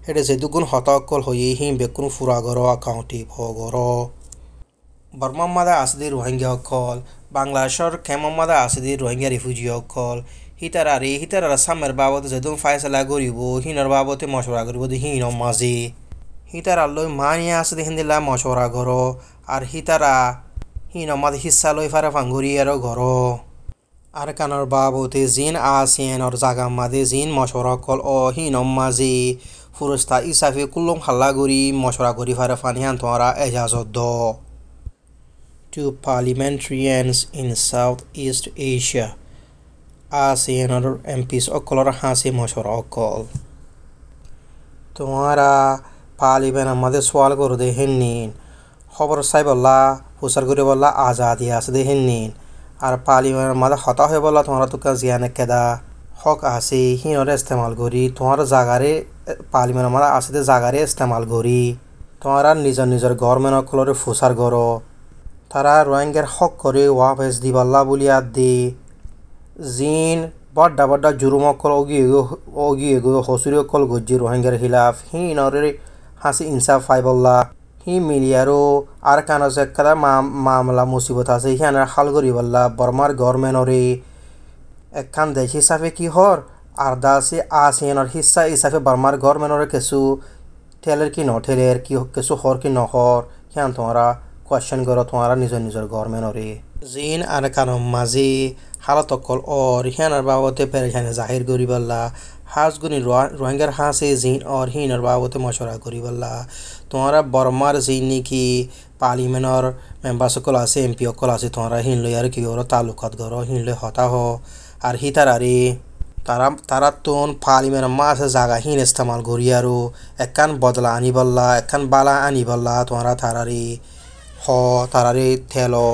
এটা যেদুগুণ হতকল হয়ে হিম বেকুন ফুরা করো অ্যাকাউন্টিভ হগরো বর্মা মাদা আসদি রোহিঙ্গা অকল বাংলাদেশের কেমন মাদা আসদি রোহিঙ্গা রিফিউজি অকল হিতারা সামের বাবদ যেদুন ফাইসলা করিব হিনর বাবদে মশওয়ারা করিব হিন মাঝে হিতারা লই মানিয়া আসদি হিন্দিলা মশওয়ারা করো আর হিতারা হিন মাঝে হিস্সা লই ফারা ফাঙ্গুরি আরো ঘরো আর কানার বাবদে জিন আসিয়ানর জাগা মাঝে জিন মশওয়ারা কল ও হিন মাঝে ফুরস্তা ইসাফি কুল্লুম হাল্লা করি মশওয়ারা করি ফারা ফানিয়ান তোমরা এজাজত দ To parliamentarians in Southeast Asia, ASEAN MPs অকলর হাসি মশওয়ারা অকল তোমরা পার্লিমেন্ট আমাদের সওয়াল করে দেখেন নিন খবর সাইবল্লা হুসার করে বললা আজাদি আছে দেখেন নিন আর পার্লিমেন্ট আমাদের হতা হয়ে বললা তোমরা তো জিয়ানে কেদা হক আছে হিনরে ইস্তেমাল করি তোমরা জাগারে পার্লিমেন্ট আমাদের আছে জাগারে ইস্তেমাল করি তোমরা নিজের গভর্নমেন্ট অকলরে ফুসার করো তারা রোহিঙ্গার হক করে ওয়াপেস দিবাল্লা বলিয়া দি জিন বড্ডা বড্ডা জুরুমকল ওগিয়েগো হসুরিয়কল গজ্জি রোহিঙ্গার হিলাফ হিনরে হাসি ইনসাফ ফাইবল্লা হি মিলিয়ারো আর কানস একখাদা মামলা মুসিবত আছে হিয়ানার হাল গরিবল্লা বর্মার গভর্নমেন্টরে একখান দেশ হিসাবে কি হর আর দাসি আসিয়ানোর হিসা হিসাবে বর্মার গভর্নমেন্টরে কিছু ঠেলের কি নঠেলের কি কিছু হর কি নহর হিয়ান তোমরা কোয়েশ্চেন করো তোমরা নিজের নিজের গভর্নমেন্টরে জিন আর কারণ মাঝে হালতকল और हियानर बाबते परेशानी जाहिर करिबल्ला हाज गुनी रोहिंग्यार हासे जिन और हिनर बाबते मशवरा करिबल्ला तुम्हारा बर्मार जिन की पार्लिमेंटर मेम्बर सकल আছে एमपी सकल আছে তোমরা হিন লয়ার কি গরো তালুকাত গরো হিন লয় হতা হ আর হিতারারে তারা তোন পার্লিমেন্ট মাসে জায়গা হিন ইস্তেমাল করিয়ারো একখান বদলা আনিবল্লা একখান বালা আনিবল্লা তোমরা তারারে থেলো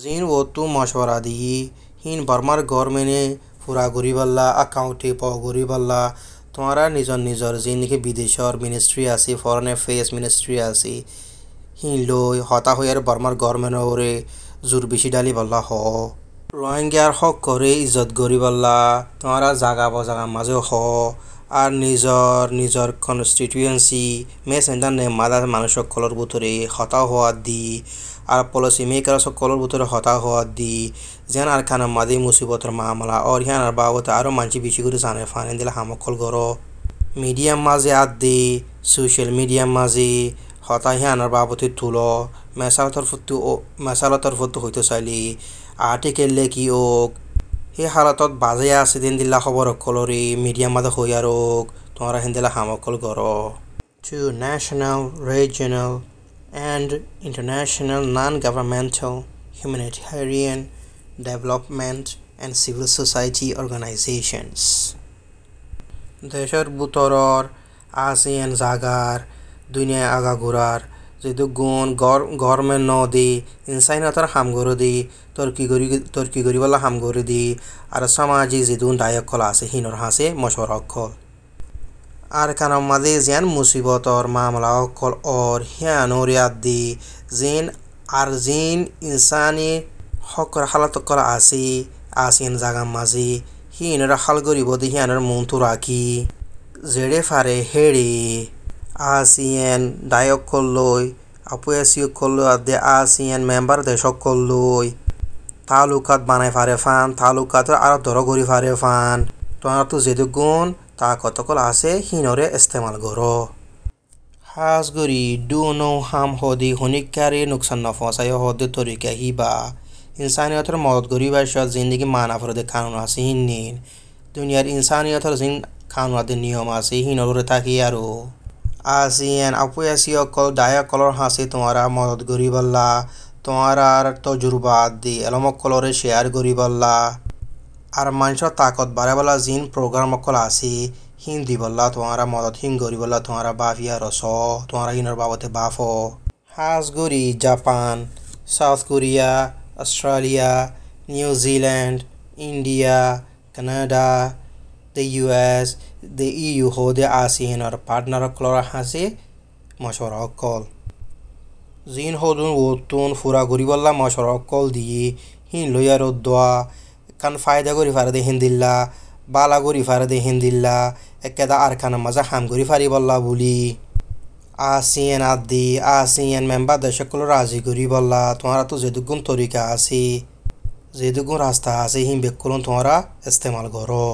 জিন ও তু মশওয়ারা দি হিন বর্মার গভর্নমেন্টে পুরা গরিবাল্লা অ্যাকাউন্টে প গরিবাল্লা তোমারা নিজর নিজর যে নাকি বিদেশর মিনিস্ট্রি আছে ফরেন অ্যাফেয়ার্স মিনিস্ট্রি আছে হিন লই হতা হইয়ার বর্মার গভর্নমেন্টরে জোর বেশি ডালি বল্লা হ রোহিঙ্গার হক করে ইজ্জত গরিবাল্লা তোমারা জাগা বজাগা মাঝে হ আর নিজর নিজর কনস্টিটিউয়েন্সি মেসেন্ডার নে মাদা মানুষ সকলের ভিতরে হতা হওয়া দি আর পলিসি মেকার সকলের ভিতরে হতা হওয়া দি যেন আর খানা মাদি মুসিবতর মামলা আর হিয়ানার বাবতে আরও মানসি বেশি করে জানে ফানে দিলে হামকল গরো মিডিয়াম মাঝে আদ দি সোশ্যাল মিডিয়াম মাঝে হতা হিয়ানার বাবতে তুলো মেসালতর ফটো হইতে চাইলি আর্টিকেল লেখি ওক সেই হালতত বাজে আছে দিন দিলা খবর কলরি মিডিয়াম মাঝে হইয়ারোক তোমরা হেন দিলা হামকল গরো to national, regional, and international non-governmental, humanitarian, development, and civil society organizations. দেশের বুতরর আসিয়ান জাগার দুনিয়া আগা ঘুরার যেহেতু গুণ গভর্নমেন্ট ন দি ইনসাইনতার হাম গরু দি তর্কি গরিবলা হাম গরু দি আর সামাজিক যেহেতু দায়কল আছে হিনর হাসে মশওয়ারা অকল আর কারণ মাঝে যেন মুসিবতর মামলা অকল और হিয়ানোরিয়াত দি জিন ইনসানি হকর হালত কল আসি আসিয়ান জাগা মাঝে হিনর হাল গরিব দি হিয়ানোর মন্তু রাখি জেড়ে ফারে হেড়ে আসিয়ান দায়ক করলই আপুয়াসিও করলো দে আসিয়ান মেম্বার দেশক করলই তালুকাত বানাই ফারে ফান তালুকাত আরো দর গরি ফারে ফান তোমার তো যেহেতু গুণ তা কতকল আছে হিনরে ইস্তেমাল গরো হাজ গরি ডু নো হাম হদি হনিকারে নুকসান নফসায় হদে তরিকা হিবা ইনসানিয়তের মদত গরিবার সাথ জিন্দগি মানা ফরদে কানুন আছে হিন্নিন দুনিয়ার ইনসানিয়তের জিন কানুনাদের নিয়ম আছে হিনরে থাকি আরো আসিয়ান আপুয়াসি অকল দায়া কলর হাসি তোমারা মদত গরিবাল্লা তোমার তজুরবাত দি এলমক কলরে শেয়ার গরিবাল্লা আর মানুষের তাকত বাড়াবলা জিন প্রোগ্রাম অকল আসি হিন দিবল্লা তোমারা মদত হিন গরিবল্লা তোমারা বাফিয়া রস তোমারা হিনর বাবতে বাফ হাজ গরি জাপান সাউথ কোরিয়া অস্ট্রেলিয়া নিউজিল্যান্ড Zealand India the US the EU হদে আসিয়ান আর পার্টনার অকলর হাসি মশওয়ারা অকল জিন হদুন ওতুন ফুরা গরিবল্লা মশওয়ারা অকল দিয়ে হিন লইয়ার দোয়া কান ফায়দা করি ফারে দে হিন্দিল্লা বালা করি ফারে দে হিন্দিল্লা একেদা আর খানা মাজা হাম করি ফারি বল্লা বলি আসিয়ান আদি আসিয়ান মেম্বার দেশকল রাজি করি বল্লা তোমারা তো যেদুগুণ তরিকা আছে যেদুগুণ রাস্তা আছে হিম বেকুলন তোমরা ইস্তেমাল করো